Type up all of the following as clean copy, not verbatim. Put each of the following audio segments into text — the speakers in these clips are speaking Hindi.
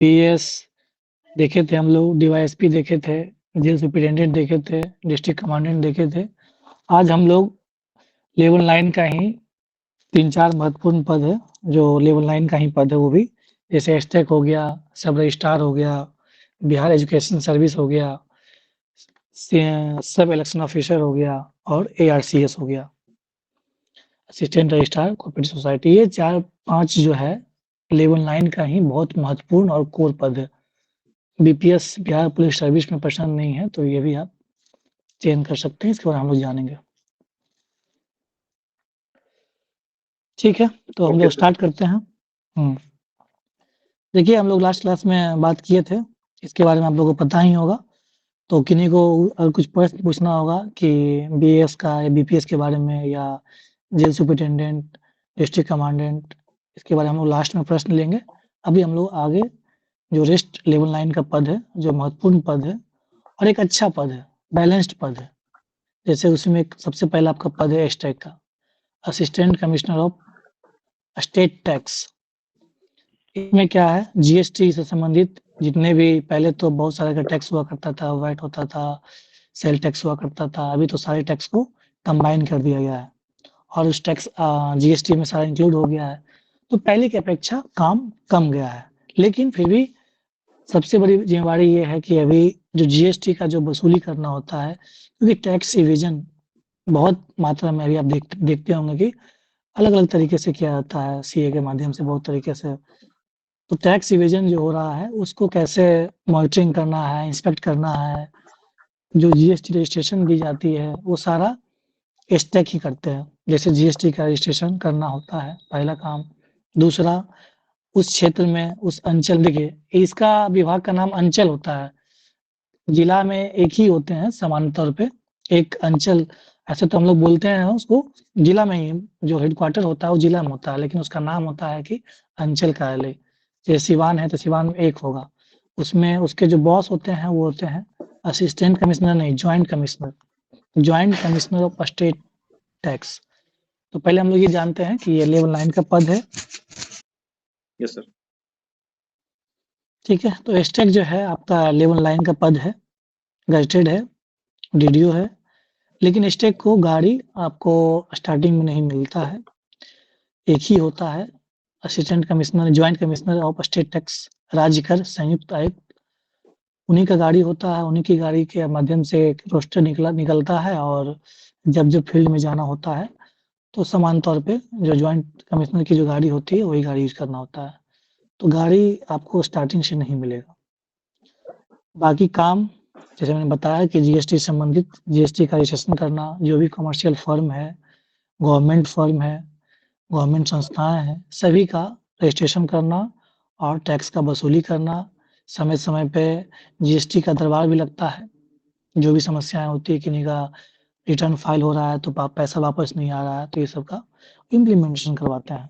पीएस देखे थे हम लोग, डीवाईएसपी देखे थे, जेल सुपरिटेंडेंट देखे थे, डिस्ट्रिक्ट कमांडेंट देखे थे। आज हम लोग लेवल 9 का ही 3-4 महत्वपूर्ण पद है, जो लेवल 9 का ही पद है वो भी। जैसे एसटेक हो गया, सब रजिस्ट्रार हो गया, बिहार एजुकेशन सर्विस हो गया, सब इलेक्शन ऑफिसर हो गया और एआरसीएस हो गया, असिस्टेंट रजिस्ट्रार कोऑपरेटिव सोसाइटी। ये 4-5 जो है लेवल 9 का ही बहुत महत्वपूर्ण और कोर पद है। बीपीएस बिहार पुलिस सर्विस में पसंद नहीं है तो ये भी आप चयन कर सकते हैं, इसके बारे में हम लोग जानेंगे। ठीक है, तो हम लोग स्टार्ट करते हैं। देखिए, हम लोग लास्ट क्लास में बात किए थे, इसके बारे में आप लोगों को पता ही होगा। तो किन्हीं को अगर कुछ प्रश्न पूछना होगा कि बीएस का या बीपीएस के बारे में या जेल सुपरिटेंडेंट, डिस्ट्रिक्ट कमांडेंट, इसके बारे में हम लोग लास्ट में प्रश्न लेंगे। अभी हम लोग आगे जो रेस्ट लेवल 9 का पद है, जो महत्वपूर्ण पद है और एक अच्छा पद है, बैलेंस्ड पद है। जैसे उसमें सबसे पहला आपका पद है एस्टेक का, assistant commissioner of state tax. इसमें क्या है, जीएसटी से संबंधित जितने भी, पहले तो बहुत सारे का टैक्स हुआ करता था, वैट होता था, सेल टैक्स हुआ करता था। अभी तो सारे टैक्स को कंबाइन कर दिया गया है और उस टैक्स जीएसटी में सारा इंक्लूड हो गया है। तो पहले की अपेक्षा काम कम गया है, लेकिन फिर भी सबसे बड़ी जिम्मेवारी ये है कि अभी जो जीएसटी का जो वसूली करना होता है, क्योंकि टैक्स इवेजन बहुत मात्रा में अभी आप देखते होंगे कि अलग-अलग तरीके से किया जाता है, सीए के माध्यम से बहुत तरीके से। तो टैक्स इवेजन जो हो रहा है, उसको कैसे मॉनिटरिंग करना है, इंस्पेक्ट करना है, जो जीएसटी रजिस्ट्रेशन दी जाती है, वो सारा एस्टेक ही करते हैं। जैसे जीएसटी का रजिस्ट्रेशन करना होता है, पहला काम। दूसरा, उस क्षेत्र में, उस अंचल, देखिए इसका विभाग का नाम अंचल होता है। जिला में एक ही होते हैं सामान्य तौर पे, एक अंचल, ऐसे तो हम लोग बोलते हैं उसको जिला में ही, जो हेडक्वार्टर होता है वो जिला में होता है, लेकिन उसका नाम होता है कि अंचल कार्यालय। जैसे सिवान है तो सिवान में एक होगा, उसमें उसके जो बॉस होते हैं वो होते हैं असिस्टेंट कमिश्नर, नहीं, joint commissioner, joint commissioner of state tax. तो पहले हम लोग ये जानते हैं कि ये लेवल 9 का पद है। Yes sir. ठीक है, तो एस्टेक जो है आपका लेवल 9 का पद है, गजेटेड है, डीडीओ है, लेकिन एस्टेक को गाड़ी आपको स्टार्टिंग में नहीं मिलता है। एक ही होता है, assistant commissioner, joint commissioner of state tax, राज्य कर संयुक्त आयुक्त, उन्हीं का गाड़ी होता है, उन्हीं की गाड़ी के माध्यम से एक रोस्टर निकलता है और जब फील्ड में जाना होता है तो समान तौर पे जो जॉइंट कमिश्नर की जो गाड़ी होती है वही गाड़ी यूज़ करना होता है। तो गाड़ी आपको स्टार्टिंग से नहीं मिलेगा। बाकी काम जैसे मैंने बताया कि जीएसटी से संबंधित, जीएसटी का रजिस्ट्रेशन करना, जो भी कमर्शियल फर्म है, गवर्नमेंट फर्म है, गवर्नमेंट संस्थाएँ हैं, सभी का रजिस्ट्रेशन करना और टैक्स का वसूली करना। समय-समय पे जीएसटी का दरबार भी लगता है। जो भी समस्याएँ होती है, किन्हीं का रिटर्न फाइल हो रहा है तो पैसा वापस नहीं आ रहा है, तो ये सब का इम्प्लीमेंटेशन करवाते हैं।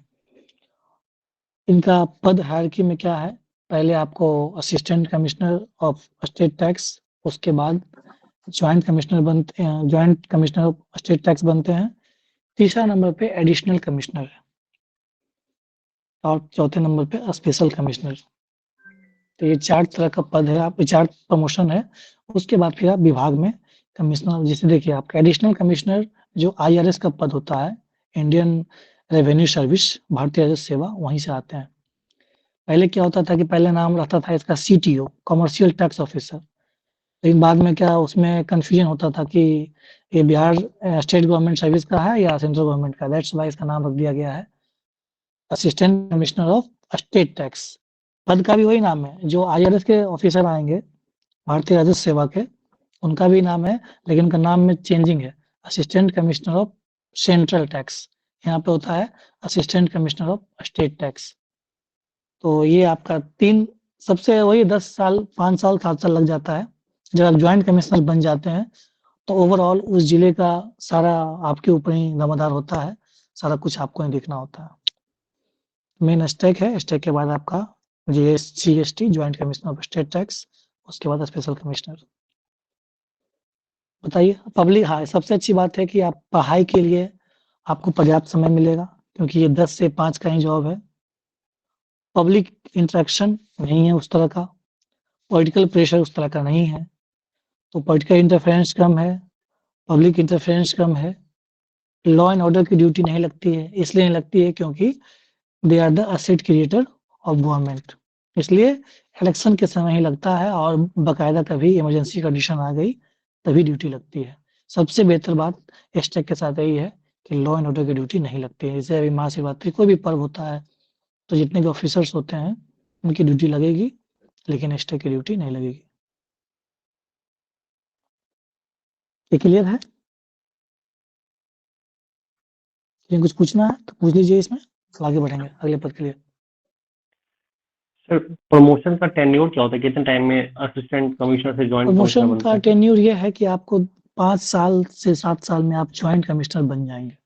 इनका पद हायरार्की में क्या है, पहले आपको assistant commissioner of state tax, उसके बाद जॉइंट कमिश्नर बनते हैं, joint commissioner of state tax बनते हैं। तीसरा नंबर पे एडिशनल कमिश्नर है और चौथे नंबर पे स्पेशल कमिश्नर। तो ये 4 तरह का पद है, आप 4 प्रमोशन है। उसके बाद फिर आप विभाग में कमिश्नर, जैसे देखिए आपका एडिशनल कमिश्नर जो आईआरएस का पद होता है, इंडियन रेवेन्यू सर्विस, भारतीय राजस्व सेवा, वहीं से आते हैं। पहले क्या होता था कि पहले नाम रहता था इसका सीटीओ, कमर्शियल टैक्स ऑफिसर, लेकिन बाद में क्या उसमें कन्फ्यूजन होता था कि ये बिहार स्टेट गवर्नमेंट सर्विस का है या सेंट्रल गवर्नमेंट का, दैट्स व्हाई इसका नाम रख दिया गया है assistant commissioner of state tax. पद का भी वही नाम है, जो आईआरएस के ऑफिसर आएँगे, भारतीय राजस्व सेवा के, उनका भी नाम है, लेकिन उनका नाम में चेंजिंग है, assistant commissioner of central tax. यहाँ पे होता है assistant commissioner of state tax. तो ये आपका 3, सबसे वही 10 साल, 5 साल, 7 साल लग जाता है। जब आप जॉइंट कमिश्नर बन जाते हैं, तो ओवरऑल उस जिले का सारा आपके ऊपर ही ज़िम्मेदार होता है, सारा कुछ आपको ही देखना होता है। मेन स्टैक है, स्टैक के बाद आपका GST, joint commissioner of state tax, उसके बाद स्पेशल कमिश्नर। बताइए पब्लिक, हाँ, सबसे अच्छी बात है कि आप पढ़ाई के लिए आपको पर्याप्त समय मिलेगा, क्योंकि ये 10 से 5 का ही जॉब है पब्लिक इंटरेक्शन नहीं है उस तरह का, पॉलिटिकल प्रेशर उस तरह का नहीं है, तो पॉलिटिकल इंटरफेरेंस कम है, पब्लिक इंटरफेरेंस कम है, लॉ एंड ऑर्डर की ड्यूटी नहीं लगती है, इसलिए नहीं लगती है क्योंकि they are the asset creator of government, इसलिए इलेक्शन के समय ही लगता है और बाकायदा कभी इमरजेंसी कंडीशन आ गई तभी ड्यूटी लगती है। सबसे बेहतर बात एसटेक के साथ यही है कि लॉ एंड ऑर्डर की ड्यूटी नहीं लगती है। जैसे अभी महाशिवरात्रि कोई भी पर्व होता है तो जितने भी ऑफिसर्स होते हैं उनकी ड्यूटी लगेगी, लेकिन एसटेक की ड्यूटी नहीं लगेगी। ये क्लियर है? लेकिन कुछ पूछना है तो पूछ लीजिए, इसमें तो आगे बढ़ेंगे अगले पद के लिए। सर प्रमोशन का टेन्योर क्या होता है, कितने टाइम में असिस्टेंट कमिश्नर से जॉइंट कमिश्नर प्रमोशन बनते का हैं? टेन्योर ये है कि आपको 5 साल से 7 साल में आप जॉइंट कमिश्नर बन जाएंगे,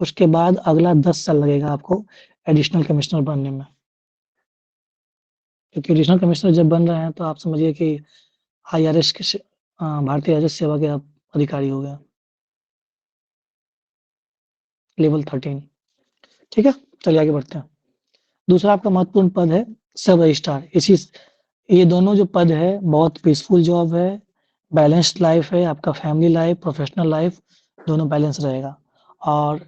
उसके बाद अगला 10 साल लगेगा आपको एडिशनल कमिश्नर बनने में, क्योंकि एडिशनल कमिश्नर जब बन रहे हैं तो आप समझिए कि आईआरएस के भारतीय राजस्व सेवा के आप अधिकारी हो गया, लेवल 13। ठीक है, चलिए आगे बढ़ते हैं। दूसरा आपका महत्वपूर्ण पद है सब रजिस्ट्रार। इसी ये दोनों जो पद है बहुत पीसफुल जॉब है, बैलेंस्ड लाइफ है, आपका फैमिली लाइफ प्रोफेशनल लाइफ दोनों बैलेंस रहेगा। और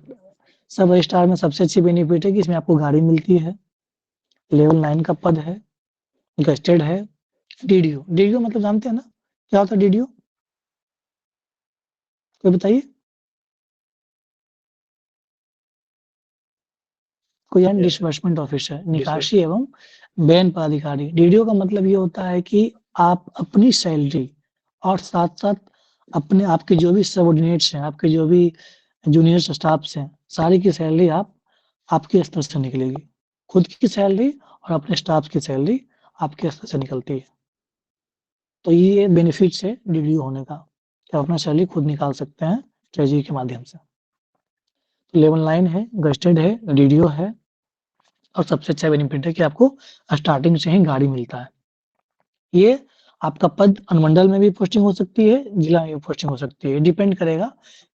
सब रजिस्ट्रार में सबसे अच्छी बेनिफिट है कि इसमें आपको गाड़ी मिलती है, लेवल 9 का पद है, गस्टेड है। डीडीओ, डीडीओ मतलब जानते हैं ना क्या होता है डीडीओ? कोई बताइए, कोई एंड डिसबर्समेंट ऑफिसर, निकासी एवं बैन पदाधिकारी। डीडीओ का मतलब ये होता है कि आप अपनी सैलरी और साथ-साथ अपने आपके जो भी सबऑर्डिनेट्स हैं, आपके जो भी जूनियर स्टाफ्स हैं, सारी की सैलरी आप आपके स्तर से निकलेगी। खुद की सैलरी और अपने स्टाफ की सैलरी आपके स्तर से निकलती है। तो ये बेनिफिट्स है डीडीओ होने का, कि आप अपना सैलरी खुद निकाल सकते हैं ट्रेजरी के माध्यम से। तो लेवल 9 है, गस्टेड है, डीडीओ है और सबसे अच्छा बेनिफिट है कि आपको स्टार्टिंग से ही गाड़ी मिलता है। ये आपका पद अनुमंडल में भी पोस्टिंग हो सकती है, जिला में भी पोस्टिंग हो सकती है, डिपेंड करेगा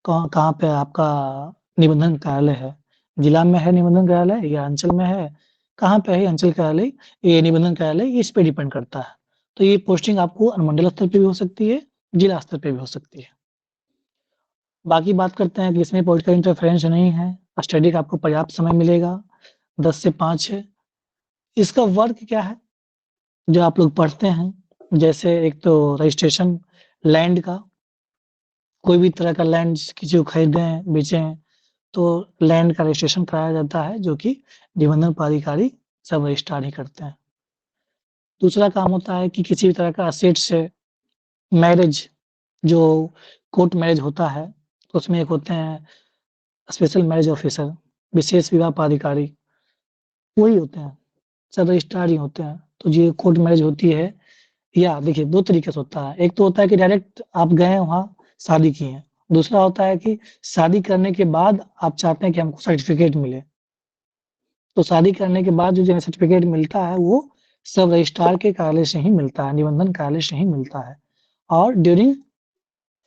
कहाँ पे आपका निबंधन कार्यालय है। जिला में है निबंधन कार्यालय या अंचल में है, कहाँ पे है अंचल कार्यालय, ये निबंधन कार्यालय, इस पे डिपेंड करता है। तो ये पोस्टिंग आपको अनुमंडल स्तर पे भी हो सकती है, जिला स्तर पे भी हो सकती है। बाकी बात करते हैं कि इसमें पॉलिटिकल इंटरफेरेंस नहीं है, स्टडी का आपको पर्याप्त समय मिलेगा, 10 से 5 है। इसका वर्क क्या है जो आप लोग पढ़ते हैं, जैसे एक तो रजिस्ट्रेशन लैंड का, कोई भी तरह का लैंड किसी को खरीदें बेचें तो लैंड का रजिस्ट्रेशन कराया जाता है, जो कि निबंधन पदाधिकारी सब रजिस्ट्रार ही करते हैं। दूसरा काम होता है कि किसी भी तरह का असेट से मैरिज, जो कोर्ट मैरिज होता है तो उसमें एक होते हैं स्पेशल मैरिज ऑफिसर, विशेष विवाह पदाधिकारी, वही होते हैं, सब रजिस्ट्रार ही होते हैं। तो ये कोर्ट मैरिज होती है, या देखिए 2 तरीके से होता है। एक तो होता है कि डायरेक्ट आप गए वहाँ शादी किए हैं। दूसरा होता है कि शादी करने के बाद आप चाहते हैं कि हमको सर्टिफ़िकेट मिले। तो शादी करने के बाद जो सर्टिफ़िकेट मिलता है वो सब रजिस्ट्रार के कार्यालय से ही मिलता है, निबंधन कार्यालय से ही मिलता है। और ड्यूरिंग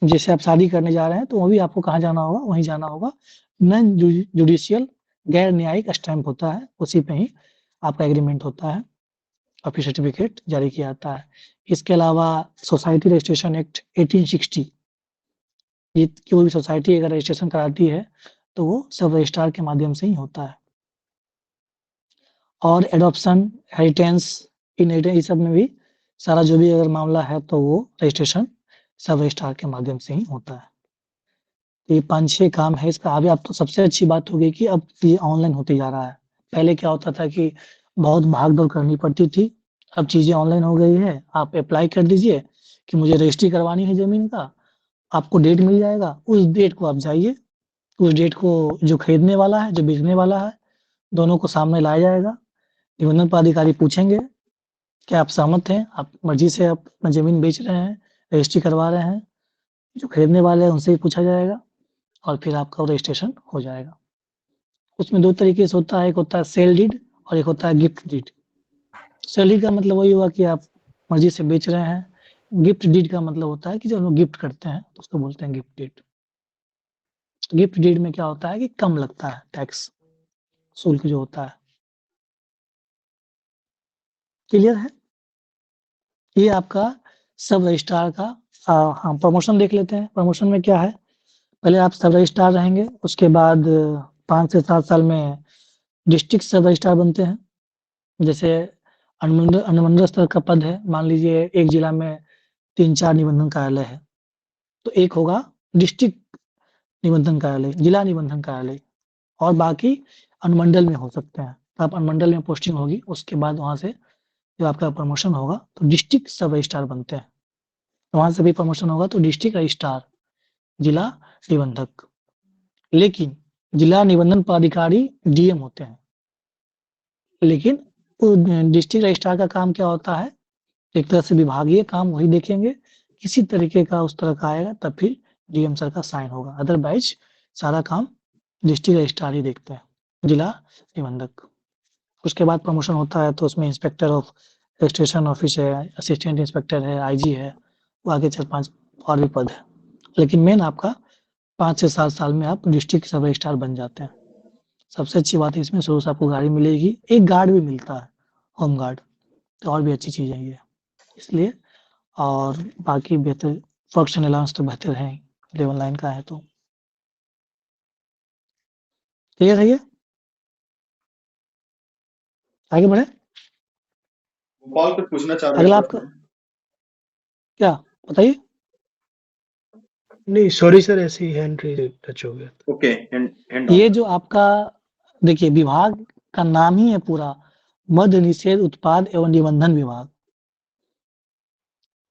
जैसे आप शादी करने जा रहे हैं तो वो भी आपको कहाँ जाना होगा? वहीं जाना होगा। नॉन जुडिशियल गैर न्यायिक स्टैम्प होता है, उसी पे ही आपका एग्रीमेंट होता है और फिर सर्टिफ़िकेट जारी किया जाता है। इसके अलावा सोसाइटी रजिस्ट्रेशन एक्ट 1860, ये कोई भी सोसाइटी अगर रजिस्ट्रेशन कराती है, तो वो सब रजिस्ट्रार के माध्यम से ही होता है। और एडॉप्शन, हेरिटेंस, इनहेरिटेंस ये सब में भी सारा जो भी अगर मामला है तो वो रजिस्ट्रेशन सब रजिस्ट्रार के माध्यम से ही होता है। तो ये 5-6 काम है इसका। अभी अब तो सबसे अच्छी बात हो गई कि अब ये ऑनलाइन होते जा रहा है। पहले क्या होता था कि बहुत भाग-दौड़ करनी पड़ती थी, अब चीज़ें ऑनलाइन हो गई है। आप अप्लाई कर दीजिए कि मुझे रजिस्ट्री करवानी है ज़मीन का, आपको डेट मिल जाएगा, उस डेट को आप जाइए, उस डेट को जो खरीदने वाला है, जो बेचने वाला है, दोनों को सामने लाया जाएगा। निबंधन पदाधिकारी पूछेंगे, क्या आप सहमत हैं? आप मर्ज़ी से आप अपना ज़मीन बेच रहे हैं, रजिस्ट्री करवा रहे हैं? जो खरीदने वाले हैं उनसे भी पूछा जाएगा और फिर आपका रजिस्ट्रेशन हो जाएगा। उसमें 2 तरीके से होता है, एक होता है सेल डीड और एक होता है गिफ्ट डीड। सेल डीड का मतलब वही हुआ कि आप मर्ज़ी से बेच रहे हैं। गिफ्ट डीड का मतलब होता है कि जो हम लोग गिफ्ट करते हैं, तो उसको बोलते हैं गिफ्ट डीड। गिफ्ट डीड में क्या होता है कि कम लगता है टैक्स, शुल्क जो होता है। क्लियर है? ये आपका सब रजिस्ट्रार का हाँ, प्रमोशन देख लेते हैं। प्रमोशन में क्या है? पहले आप सब रजिस्ट्रार रहेंगे, उसके बाद 5 से 7 साल में डिस्ट्रिक्ट सब रजिस्ट्रार बनते हैं। जैसे अनुमंडल स्तर का पद है, मान लीजिए एक जिला में 3-4 निबंधन कार्यालय है, तो एक होगा डिस्ट्रिक्ट निबंधन कार्यालय, जिला निबंधन कार्यालय, और बाकी अनुमंडल में हो सकते हैं। तो आप अनुमंडल में पोस्टिंग होगी, उसके बाद वहाँ से जब आपका प्रमोशन होगा तो डिस्ट्रिक्ट सब रजिस्ट्रार बनते हैं। वहाँ से भी प्रमोशन होगा तो डिस्ट्रिक्ट रजिस्ट्रार, जिला निबंधक। लेकिन जिला निबंधन पदाधिकारी डीएम होते हैं। लेकिन डिस्ट्रिक्ट रजिस्ट्रार का काम क्या होता है? एक तरह से विभागीय काम वही देखेंगे, किसी तरीके का उस तरह का आएगा तब फिर डीएम सर का साइन होगा, अदरवाइज सारा काम डिस्ट्रिक्ट रजिस्ट्रार ही देखते हैं, जिला निबंधक। उसके बाद प्रमोशन होता है तो उसमें इंस्पेक्टर ऑफ रजिस्ट्रेशन ऑफिस है, असिस्टेंट इंस्पेक्टर है, आईजी है, वो आगे 4-5 और भी पद है। लेकिन मेन आपका 5 से 7 साल में आप डिस्ट्रिक्ट सब रजिस्ट्रार बन जाते हैं। सबसे अच्छी बात है इसमें, शुरू से आपको गाड़ी मिलेगी, एक गार्ड भी मिलता है, होम गार्ड, तो और भी अच्छी चीज़ है ये। इसलिए और बाकी बेहतर फर्स्ट एंड अलाउंस तो बेहतर है, लेवल 9 का है तो। क्लियर है ये? आगे बढ़े? गोपाल कुछ पूछना चाह रहे अगला हैं आपका क्या बताइए? नहीं सॉरी सर, ऐसे ही हैंड टच हो गया। ओके, हैंड ये जो आपका देखिए विभाग का नाम ही है पूरा मद्य निषेध उत्पाद एवं निबंधन विभाग,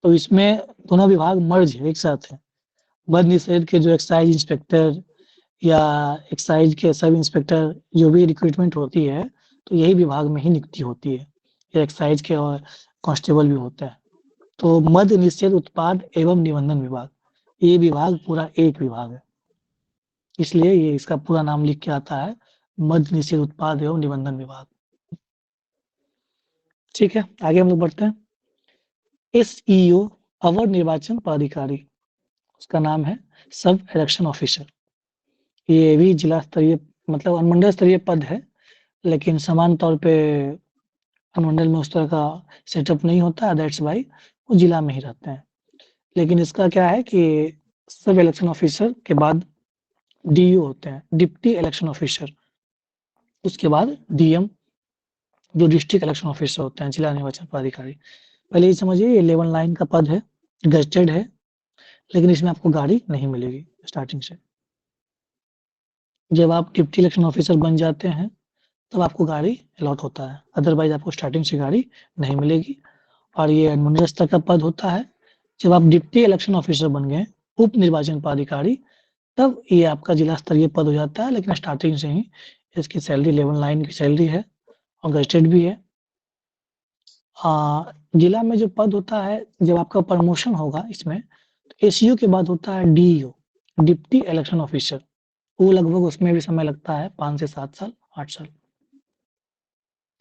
तो इसमें दोनों विभाग मर्ज है, एक साथ है। मद्य निषेध के जो एक्साइज इंस्पेक्टर या एक्साइज के सब इंस्पेक्टर जो भी रिक्रूटमेंट होती है तो यही विभाग में ही नियुक्ति होती है, या एक्साइज के और कांस्टेबल भी होते हैं। तो मद्य निषेध उत्पाद एवं निबंधन विभाग, ये विभाग पूरा एक विभाग है, इसलिए ये इसका पूरा नाम लिख के आता है मद्य निषेध उत्पाद एवं निबंधन विभाग। ठीक है, आगे हम लोग बढ़ते हैं। एसईओ अवर निर्वाचन पदाधिकारी, उसका नाम है सब इलेक्शन ऑफिसर। ये भी जिला स्तरीय मतलब अनुमंडल स्तरीय पद है, लेकिन समान तौर पे अनुमंडल में उस तरह का सेटअप नहीं होता, दैट्स वाई वो जिला में ही रहते हैं। लेकिन इसका क्या है कि सब इलेक्शन ऑफिसर के बाद डीयू होते हैं, डिप्टी इलेक्शन ऑफिसर, उसके बाद डीएम जो डिस्ट्रिक्ट इलेक्शन ऑफिसर होते हैं, जिला निर्वाचन पदाधिकारी। पहले ये समझिए ये लेवल 9 का पद है, गजेटेड है, लेकिन इसमें आपको गाड़ी नहीं मिलेगी स्टार्टिंग से। जब आप डिप्टी इलेक्शन ऑफिसर बन जाते हैं तब आपको गाड़ी अलॉट होता है, अदरवाइज आपको स्टार्टिंग से गाड़ी नहीं मिलेगी। और ये अनुमंडल स्तर का पद होता है। जब आप डिप्टी इलेक्शन ऑफिसर बन गए, उप निर्वाचन पदाधिकारी, तब ये आपका जिला स्तरीय पद हो जाता है, लेकिन स्टार्टिंग से ही इसकी सैलरी लेवल 9 की सैलरी है और गजेटेड भी है। जिला में जो पद होता है, जब आपका प्रमोशन होगा इसमें, तो एसीओ के बाद होता है डीईओ, डिप्टी इलेक्शन ऑफिसर। वो लगभग उसमें भी समय लगता है 5 से 7 साल, 8 साल।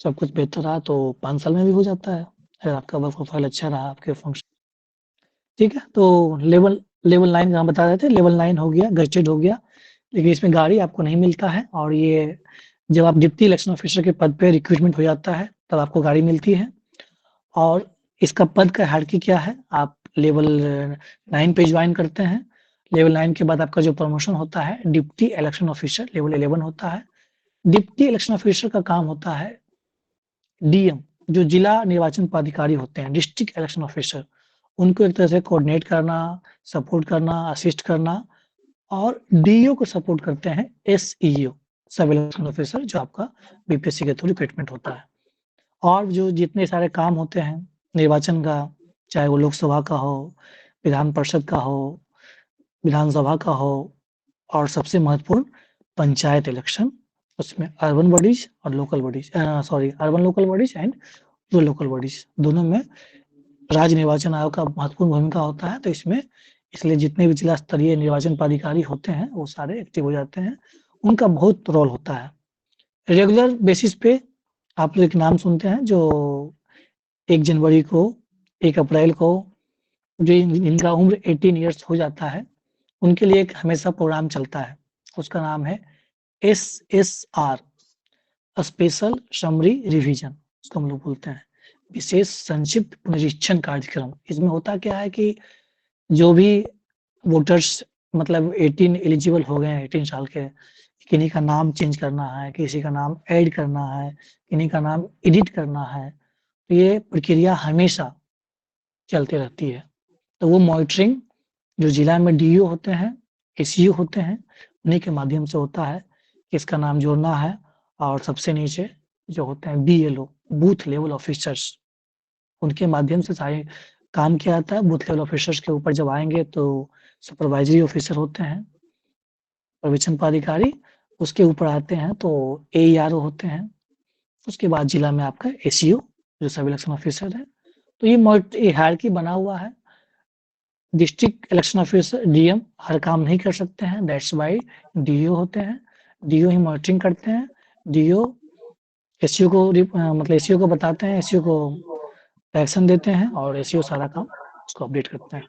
सब कुछ बेहतर रहा तो 5 साल में भी हो जाता है, अगर आपका वर्क प्रोफाइल अच्छा रहा, आपके फंक्शन। ठीक है, तो लेवल 9 का हम बता रहे थे, लेवल 9 हो गया, गजेटेड हो गया, लेकिन इसमें गाड़ी आपको नहीं मिलता है। और ये जब आप डिप्टी इलेक्शन ऑफिसर के पद पे रिक्रूटमेंट हो जाता है तब आपको गाड़ी मिलती है। और इसका पद का हायरार्की क्या है? आप लेवल 9 पे ज्वाइन करते हैं, लेवल 9 के बाद आपका जो प्रमोशन होता है डिप्टी इलेक्शन ऑफिसर लेवल 11 होता है। डिप्टी इलेक्शन ऑफिसर का काम होता है डीएम, जो जिला निर्वाचन पदाधिकारी होते हैं, डिस्ट्रिक्ट इलेक्शन ऑफिसर, उनको एक तरह से कोऑर्डिनेट करना, सपोर्ट करना, असिस्ट करना। और डीईओ को सपोर्ट करते हैं एसईओ, सब इलेक्शन ऑफिसर, जो आपका बीपीएससी के थ्रू रिक्रूटमेंट होता है। और जो जितने सारे काम होते हैं निर्वाचन का, चाहे वो लोकसभा का हो, विधान परिषद का हो, विधानसभा का हो, और सबसे महत्वपूर्ण पंचायत इलेक्शन, उसमें अर्बन बॉडीज और local bodies, urban local bodies and rural local bodies, दोनों में राज्य निर्वाचन आयोग का महत्वपूर्ण भूमिका होता है। तो इसमें इसलिए जितने भी जिला स्तरीय निर्वाचन पदाधिकारी होते हैं वो सारे एक्टिव हो जाते हैं, उनका बहुत रोल होता है। रेगुलर बेसिस पे आप लोग एक नाम सुनते हैं जो 1 जनवरी को, 1 अप्रैल को, जो जिनका उम्र 18 ईयर्स हो जाता है, उनके लिए एक हमेशा प्रोग्राम चलता है, उसका नाम है एसएसआर, स्पेशल समरी रिवीजन, उसको हम लोग बोलते हैं। विशेष संक्षिप्त पुनरीक्षण कार्यक्रम। इसमें होता क्या है कि जो भी वोटर्स मतलब 18 एलिजिबल हो गए हैं 18 साल के, किन्हीं का नाम चेंज करना है, किसी का नाम ऐड करना है, किन्हीं का नाम एडिट करना है, तो ये प्रक्रिया हमेशा चलती रहती है। तो वो मॉनिटरिंग जो जिला में डीईओ होते हैं, एसईओ होते हैं, उन्हीं के माध्यम से होता है, किसका नाम जोड़ना है। और सबसे नीचे जो होते हैं बीएलओ, बूथ लेवल ऑफिसर्स, उनके माध्यम से सारे काम किया जाता है। बूथ लेवल ऑफिसर्स के ऊपर जब आएँगे तो सुपरवाइजरी ऑफिसर होते हैं, प्रवचन पदाधिकारी, उसके ऊपर आते हैं तो एईआरओ होते हैं। उसके बाद जिला में आपका एसईओ जो सब इलेक्शन ऑफिसर है। तो ये हायरार्की बना हुआ है। डिस्ट्रिक्ट इलेक्शन ऑफिसर डीएम हर काम नहीं कर सकते हैं, दैट्स व्हाई डीईओ होते हैं। डीईओ ही मॉनिटरिंग करते हैं। डीईओ एसईओ को मतलब एसईओ को बताते हैं, एसईओ को डायरेक्शन देते हैं और एसईओ सारा काम उसको अपडेट करते हैं।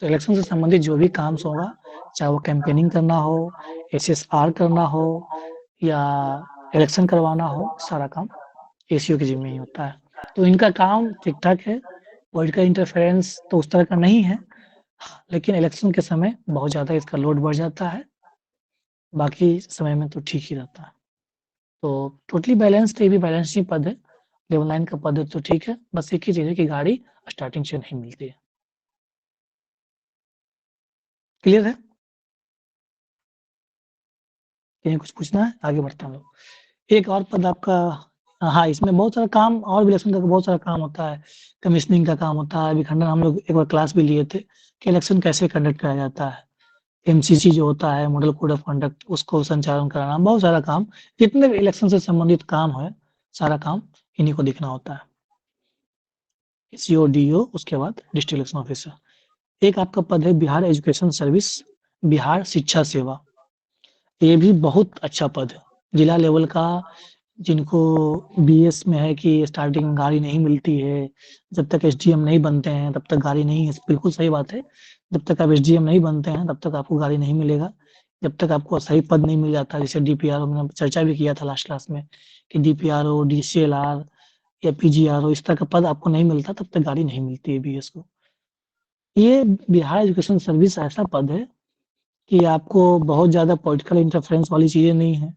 तो इलेक्शन से संबंधित जो भी काम होगा, चाहे वो कैंपेनिंग करना हो, एसएसआर करना हो या इलेक्शन करवाना हो, सारा काम एसईओ के जिम्मे ही होता है। तो इनका काम ठीक-ठाक है। पॉलिटिकल इंटरफेरेंस तो उस तरह का नहीं है, लेकिन इलेक्शन के समय बहुत ज़्यादा इसका लोड बढ़ जाता है। बाकी समय में तो ठीक ही रहता है। तो टोटली बैलेंस्ड ये भी बैलेंस ही पद है। लेवल 9 का पद है तो ठीक है। बस एक ही चीज़ है कि गाड़ी स्टार्टिंग से नहीं मिलती है। क्लियर है? कहीं कुछ पूछना है? आगे बढ़ता हूँ। एक और पद आपका हाँ, इसमें बहुत सारा काम और भी इलेक्शन का बहुत सारा काम होता है। कमिश्निंग का काम होता है, विखंडन हम लोग एक बार क्लास भी लिए थे कि इलेक्शन कैसे कंडक्ट कराया जाता है। एमसीसी जो होता है मॉडल कोड ऑफ कंडक्ट उसको संचालन कराना, बहुत सारा काम, जितने भी इलेक्शन से संबंधित काम है, सारा काम इन्हीं को देखना होता है। एसईओ, डीईओ उसके बाद डिस्ट्रिक्ट इलेक्शन ऑफिसर। एक आपका पद है बिहार एजुकेशन सर्विस, बिहार शिक्षा सेवा। ये भी बहुत अच्छा पद है। जिला लेवल का जिनको बीएस में है कि स्टार्टिंग में गाड़ी नहीं मिलती है, जब तक एसडीएम नहीं बनते हैं तब तक गाड़ी नहीं है। बिल्कुल सही बात है। जब तक आप एसडीएम नहीं बनते हैं तब तक आपको गाड़ी नहीं मिलेगा। जब तक आपको सही पद नहीं मिल जाता, जैसे डीपीआरओ मैंने चर्चा भी किया था लास्ट क्लास में कि डीपीआरओ, डीसीएलआर या पीजीआरओ इस तरह का पद आपको नहीं मिलता तब तक गाड़ी नहीं मिलती है बीएस को। ये बिहार एजुकेशन सर्विस ऐसा पद है कि आपको बहुत ज़्यादा पॉलिटिकल इंटरफेरेंस वाली चीज़ें नहीं है।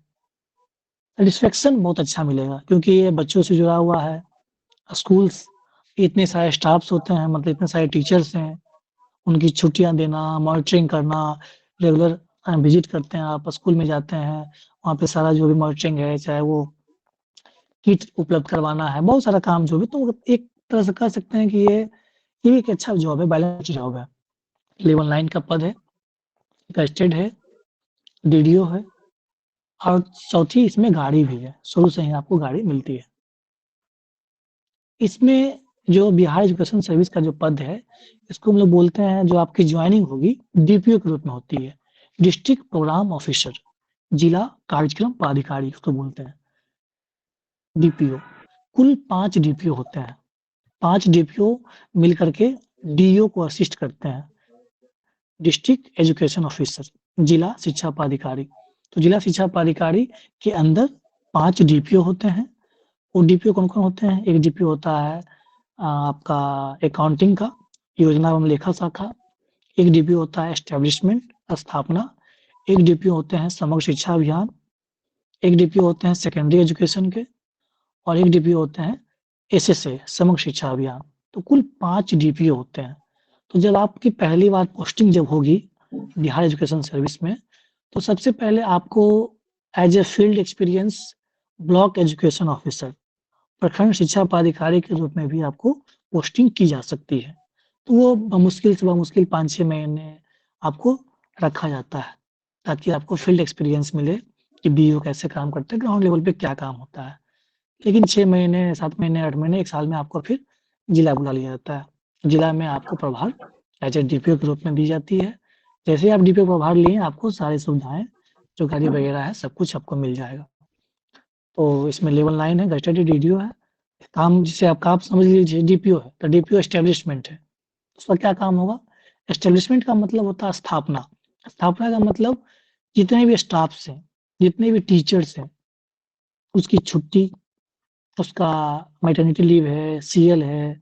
सैटिस्फैक्शन बहुत अच्छा मिलेगा क्योंकि ये बच्चों से जुड़ा हुआ है। स्कूल्स इतने सारे स्टाफ्स होते हैं, मतलब इतने सारे टीचर्स हैं, उनकी छुट्टियाँ देना, मॉनिटरिंग करना, रेगुलर विज़िट करते हैं आप, स्कूल में जाते हैं, वहाँ पे सारा जो भी मॉनिटरिंग है, चाहे वो किट उपलब्ध करवाना है, बहुत सारा काम जो भी, तो एक तरह से कह सकते हैं कि ये एक अच्छा जॉब है, बैलेंस्ड जॉब है। लेवल 9 का पद है, गज़टेड है, डीडीओ है और चौथी इसमें गाड़ी भी है, शुरू से ही आपको गाड़ी मिलती है। इसमें जो बिहार एजुकेशन सर्विस का जो पद है, इसको हम लोग बोलते हैं जो आपकी जॉइनिंग होगी डीपीओ के रूप में होती है, डिस्ट्रिक्ट प्रोग्राम ऑफिसर, जिला कार्यक्रम पदाधिकारी उसको बोलते हैं, डीपीओ। कुल 5 डीपीओ होते हैं। 5 डीपीओ मिलकर के डीईओ को असिस्ट करते हैं। डिस्ट्रिक्ट एजुकेशन ऑफिसर, जिला शिक्षा पदाधिकारी। तो जिला शिक्षा पदाधिकारी के अंदर 5 डीपीओ होते हैं। वो डीपीओ कौन-कौन होते हैं? एक डीपीओ होता है आपका अकाउंटिंग का, योजना एवं लेखा शाखा। एक डीपीओ होता है एस्टेब्लिशमेंट, स्थापना। एक डीपीओ होते हैं समग्र शिक्षा अभियान। एक डीपीओ होते हैं सेकेंडरी एजुकेशन के और एक डीपीओ होते हैं एसएसए, समग्र शिक्षा अभियान। तो कुल 5 डीपीओ होते हैं। तो जब आपकी पहली बार पोस्टिंग जब होगी बिहार एजुकेशन सर्विस में, तो सबसे पहले आपको as a field experience block education officer, प्रखंड शिक्षा पदाधिकारी के रूप में भी आपको पोस्टिंग की जा सकती है। तो वो बमुश्किल से बमुश्किल 5-6 महीने आपको रखा जाता है, ताकि आपको फील्ड एक्सपीरियंस मिले कि बीईओ कैसे काम करते हैं, ग्राउंड लेवल पे क्या काम होता है। लेकिन 6 महीने, 7 महीने, 8 महीने, 1 साल में आपको फिर जिला बुला लिया जाता है। जिला में आपको प्रभार एज ए डीपीओ के रूप में दी जाती है। जैसे ही आप डीपीओ प्रभार लिए, आपको सारी सुविधाएँ, जो गाड़ी वगैरह है, सब कुछ आपको मिल जाएगा। तो इसमें लेवल 9 है, गज़टेड डीडीओ है। काम जिसे आप समझ लीजिए डीपीओ है, तो डीपीओ एस्टेब्लिशमेंट है। उसका क्या काम होगा? एस्टेब्लिशमेंट का मतलब होता है स्थापना। स्थापना का मतलब जितने भी स्टाफ्स हैं, जितने भी टीचर्स हैं, उसकी छुट्टी, उसका मैटरनिटी लीव है, सीएल है,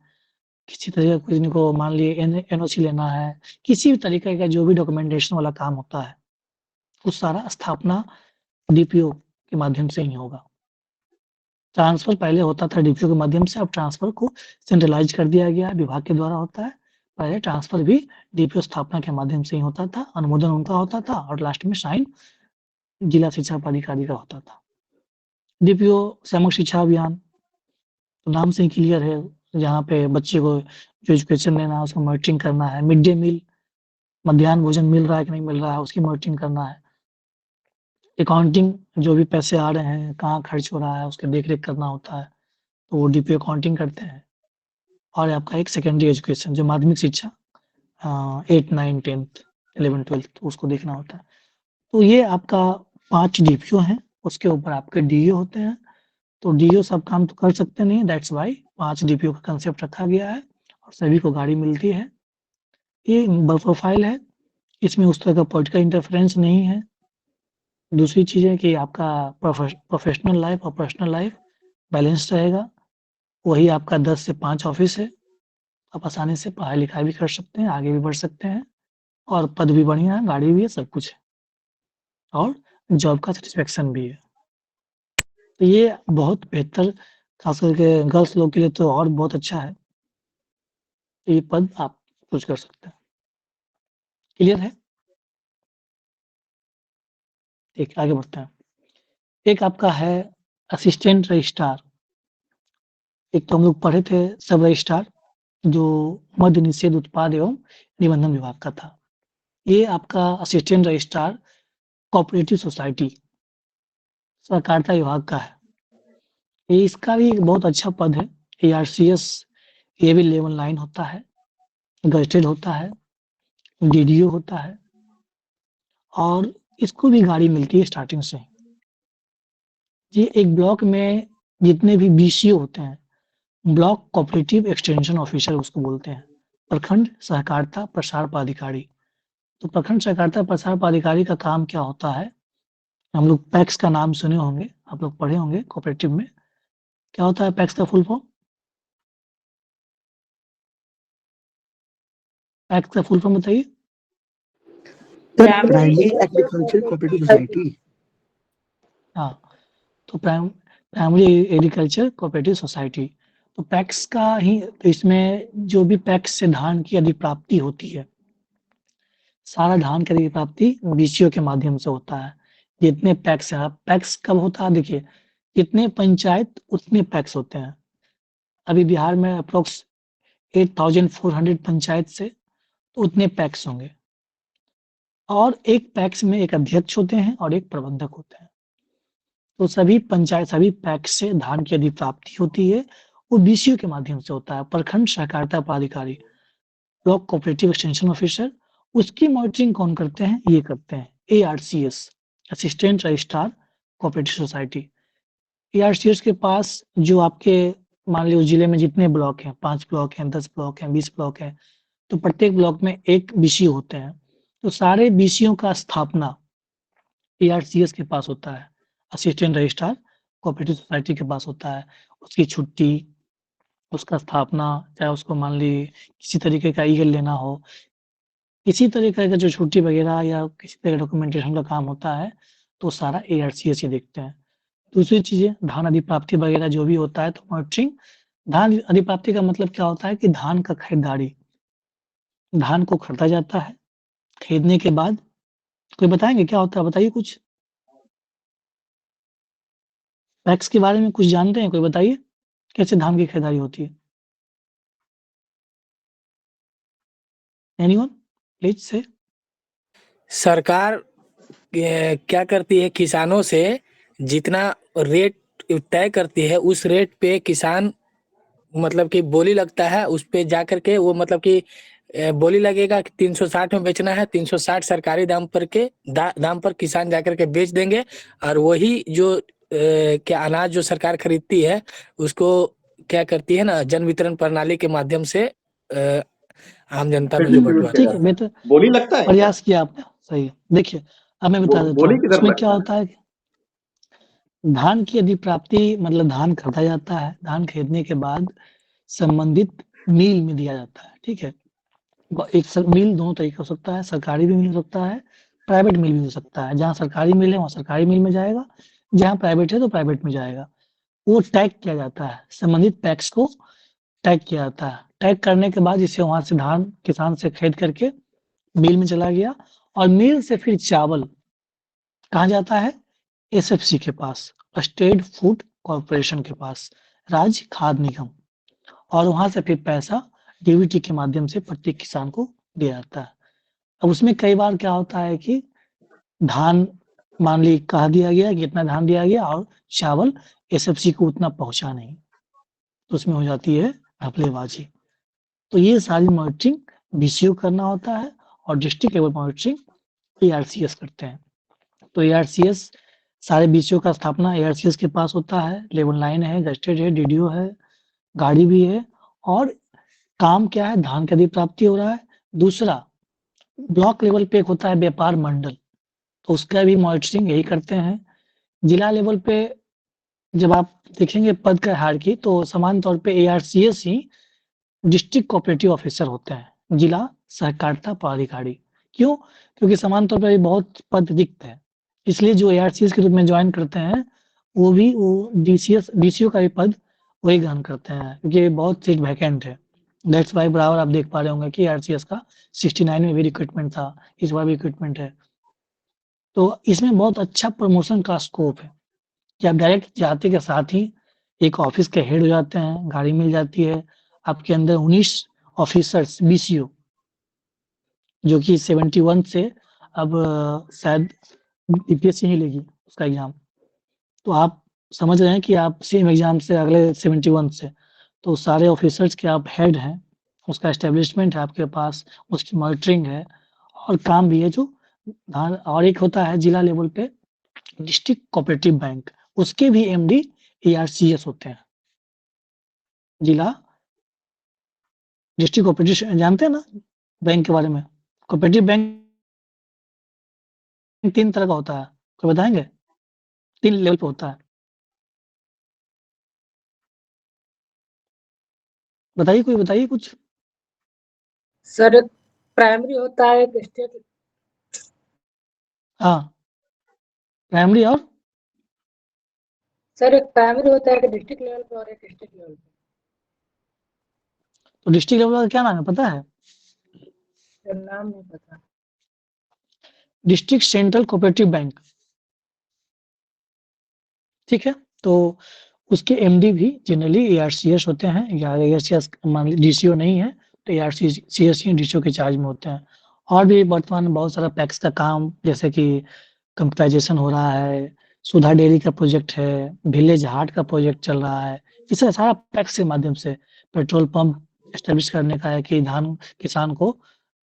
किसी तरह का किसी को मान लिए एनओसी लेना है, किसी भी तरीके का जो भी डॉक्यूमेंटेशन वाला काम होता है, वो सारा स्थापना डीपीओ के माध्यम से ही होगा। ट्रांसफर पहले होता था डीपीओ के माध्यम से, अब ट्रांसफर को सेंट्रलाइज कर दिया गया है, विभाग के द्वारा होता है। पहले ट्रांसफर भी डीपीओ स्थापना के माध्यम से ही होता था, अनुमोदन उनका होता था और लास्ट में साइन जिला शिक्षा पदाधिकारी का होता था। डीपीओ समग्र शिक्षा अभियान तो नाम से ही क्लियर है, जहाँ पे बच्चे को जो एजुकेशन लेना है उसको मॉनिटरिंग करना है। मिड डे मील, मध्याह्न भोजन मिल रहा है कि नहीं मिल रहा है, उसकी मॉनिटरिंग करना है। अकाउंटिंग, जो भी पैसे आ रहे हैं, कहाँ खर्च हो रहा है, उसकी देख-रेख करना होता है, तो वो डीपीओ अकाउंटिंग करते हैं। और आपका एक सेकेंडरी एजुकेशन जो माध्यमिक शिक्षा 8, 9, 10th, 11, 12th उसको देखना होता है। तो ये आपका 5 डीपीओ हैं, उसके ऊपर आपके डीईओ होते हैं। तो डीईओ सब काम तो कर सकते नहीं, दैट्स व्हाई 5 डीपीओ का कांसेप्ट रखा गया है और सभी को गाड़ी मिलती है। ये प्रोफाइल है, इसमें उस तरह का पॉलिटिकल इंटरफेरेंस नहीं है। दूसरी चीज़ है कि आपका प्रोफेशनल लाइफ और पर्सनल लाइफ बैलेंस रहेगा। वही आपका 10 से 5 ऑफिस है, आप आसानी से पढ़ाई-लिखाई भी कर सकते हैं, आगे भी बढ़ सकते हैं और पद भी बढ़िया है, गाड़ी भी है, सब कुछ है और जॉब का सैटिस्फैक्शन भी है। तो ये बहुत बेहतर, खास करके गर्ल्स लोग के लिए तो और बहुत अच्छा है। ये पद आप चूज़ कर सकते हैं। क्लियर है? ठीक, आगे बढ़ते हैं। एक आपका है असिस्टेंट रजिस्ट्रार। एक तो हम लोग पढ़े थे सब रजिस्ट्रार, जो मद्य निषेध उत्पाद एवं निबंधन विभाग का था। ये आपका असिस्टेंट रजिस्ट्रार कोऑपरेटिव सोसाइटी सहकारिता विभाग का है। ये इसका भी एक बहुत अच्छा पद है। एआरसीएस ये भी लेवल 9 होता है, गज़ेटेड होता है, डीडीओ होता है और इसको भी गाड़ी मिलती है स्टार्टिंग से। ये एक ब्लॉक में जितने भी बीसीओ होते हैं, ब्लॉक कोऑपरेटिव एक्सटेंशन ऑफिसर उसको बोलते हैं। प्रखंड सहकारिता प्रसार पदाधिकारी। तो प्रखंड सहकारिता प्रसार पदाधिकारी का काम क्या होता है? हम लोग पैक्स का नाम सुने होंगे, आप लोग पढ़े होंगे कोऑपरेटिव में। क्या होता है पैक्स का फुल फॉर्म? पैक्स का फुल फॉर्म बताइए। Primary agriculture cooperative society. हाँ, तो प्राइमरी एग्रीकल्चर कोऑपरेटिव सोसाइटी। तो पैक्स का ही, तो इसमें जो भी पैक्स से धान की अधिप्राप्ति होती है, सारा धान की अधिप्राप्ति बीसीओ के माध्यम से होता है। जितने पैक्स हैं, पैक्स कब होता है देखिए, जितने पंचायत उतने पैक्स होते हैं। अभी बिहार में अप्रोक्स 8400 पंचायत से तो उतने पैक्स होंगे और एक पैक्स में एक अध्यक्ष होते हैं और एक प्रबंधक होते हैं। तो सभी पंचायत, सभी पैक्स से धान की अधिप्राप्ति होती है, वो बीसीओ के माध्यम से होता है। प्रखंड सहकारिता पदाधिकारी, ब्लॉक कोऑपरेटिव एक्सटेंशन ऑफिसर, उसकी मॉनिटरिंग कौन करते हैं? ये करते हैं ARCS, assistant registrar cooperative society. ARCS के पास जो आपके मान लीजिए जिले में जितने ब्लॉक हैं, 5 ब्लॉक हैं, 10 ब्लॉक हैं, 20 ब्लॉक हैं, तो प्रत्येक ब्लॉक में एक बीसीओ होते हैं। तो सारे बीसीओ का स्थापना एआरसीएस के पास होता है, असिस्टेंट रजिस्ट्रार कोऑपरेटिव सोसाइटी के पास होता है। उसकी छुट्टी, उसका स्थापना, चाहे उसको मान ली किसी तरीके का ईएल लेना हो, किसी तरीके का जो छुट्टी वगैरह या किसी तरह का डॉक्यूमेंटेशन का काम होता है, तो सारा एआरसीएस ही देखते हैं। दूसरी चीज़ें धान अधिप्राप्ति वगैरह जो भी होता है, तो मॉनिटरिंग। धान अधिप्राप्ति का मतलब क्या होता है कि धान का खरीदारी, धान को खरीदा जाता है, खरीदने के बाद कोई बताएँगे क्या होता है? बताइए कुछ। पैक्स के बारे में कुछ जानते हैं? कोई बताइए, कैसे धान की खरीदारी होती है? एनीवन प्लीज़ से। सरकार क्या करती है, किसानों से जितना रेट तय करती है उस रेट पे किसान मतलब कि बोली लगता है, उस पे जाकर के वो मतलब कि बोली लगेगा कि 360 में बेचना है, 360 सरकारी दाम पर के दाम पर किसान जाकर के बेच देंगे और वही जो क्या अनाज जो सरकार खरीदती है उसको क्या करती है ना, जन वितरण प्रणाली के माध्यम से आम जनता में जो बंटवारा। ठीक है, मैं तो बोली लगता है क्या? प्रयास किया आपने, सही है। देखिए, अब मैं बता देता बोली हूँ, किधर उसमें लगता क्या है? होता है धान की यदि प्राप्ति मतलब धान खरीदा जाता है, धान खरीदने के बाद संबंधित मिल में दिया जाता है, ठीक है? एक मिल दोनों तरीके हो सकता है, सरकारी भी मिल हो सकता है, प्राइवेट मिल भी हो सकता है। जहाँ सरकारी मिल है वहाँ सरकारी मिल में जाएगा, जहाँ प्राइवेट है तो प्राइवेट में जाएगा। वो टैग किया जाता है, संबंधित पैक्स को टैग किया जाता है। टैग करने के बाद इसे वहाँ से धान किसान से खरीद करके मिल में चला गया और मिल से फिर चावल कहाँ जाता है? एसएफसी के पास, स्टेट फूड कॉर्पोरेशन के पास, राज्य खाद्य निगम, और वहाँ से फिर पैसा डीबीटी के माध्यम से प्रत्येक किसान को दिया जाता है। अब उसमें कई बार क्या होता है कि धान मान ली कहा दिया गया कि इतना धान दिया गया और चावल एसएफसी को उतना पहुँचा नहीं, तो उसमें हो जाती है घपलेबाजी। तो ये सारी मॉनिटरिंग बीसीओ करना होता है और डिस्ट्रिक्ट लेवल मॉनिटरिंग एआरसीएस करते हैं। तो एआरसीएस सारे बीसीओ का स्थापना एआरसीएस के पास होता है, लेवल 9 है, गजेटेड है, डीडीओ है, गाड़ी भी है और काम क्या है? धान की अधिक प्राप्ति हो रहा है। दूसरा ब्लॉक लेवल पे एक होता है व्यापार मंडल, तो उसका भी मॉनिटरिंग यही करते हैं। जिला लेवल पे जब आप देखेंगे पद का हायरार्की तो सामान्य तौर पे एआरसीएस ही डिस्ट्रिक्ट कोऑपरेटिव ऑफिसर होते हैं, जिला सहकारिता पदाधिकारी। क्यों? क्योंकि सामान्य तौर पे बहुत पद रिक्त है, इसलिए जो एआरसीएस के रूप में ज्वाइन करते हैं वो डीसीओ का भी पद वही ग्रहण करते हैं, क्योंकि बहुत सीट वैकेंट है। दैट्स वाई बराबर आप देख पा रहे होंगे कि एआरसीएस का 69 में भी रिक्रूटमेंट था, इस बार भी रिक्रूटमेंट है। तो इसमें बहुत अच्छा प्रमोशन का स्कोप है कि आप डायरेक्ट जाते के साथ ही एक ऑफिस के हेड हो जाते हैं, गाड़ी मिल जाती है, आपके अंदर 19 ऑफिसर्स बीसीओ जो कि 71 से अब शायद यूपीएससी ही लेगी उसका एग्जाम। तो आप समझ रहे हैं कि आप सेम एग्जाम से अगले 71 से, तो सारे ऑफिसर्स के आप हेड हैं, उसका एस्टेब्लिशमेंट है आपके पास, उसकी मॉनिटरिंग है और काम भी है जो धान। और एक होता है जिला लेवल पे डिस्ट्रिक्ट कोऑपरेटिव बैंक, उसके भी एमडी एआरसीएस होते हैं। जिला डिस्ट्रिक्ट कोऑपरेटिव जानते हैं ना बैंक के बारे में? कोऑपरेटिव बैंक 3 तरह का होता है, कोई बताएँगे? 3 लेवल पे होता है। बताइए, कोई बताइए कुछ? सर एक प्राइमरी होता है, एक स्टेट। हाँ, प्राइमरी और सर एक प्राइमरी होता है, एक डिस्ट्रिक्ट लेवल पे और एक स्टेट लेवल पे। तो डिस्ट्रिक्ट लेवल का क्या नाम है पता है? सर नाम नहीं पता। डिस्ट्रिक्ट सेंट्रल कोऑपरेटिव बैंक, ठीक है? तो उसके एमडी भी जनरली एआरसीएस होते हैं, या एआरसीएस मान लीजिए डीसीओ नहीं है तो एआरसीएस ही डीसीओ के चार्ज में होते हैं। और भी वर्तमान में बहुत सारा पैक्स का काम जैसे कि कंप्यूटराइजेशन हो रहा है, सुधा डेयरी का प्रोजेक्ट है, विलेज हार्ट का प्रोजेक्ट चल रहा है। इससे सारा पैक्स के माध्यम से पेट्रोल पंप एस्टेब्लिश करने का है कि धान किसान को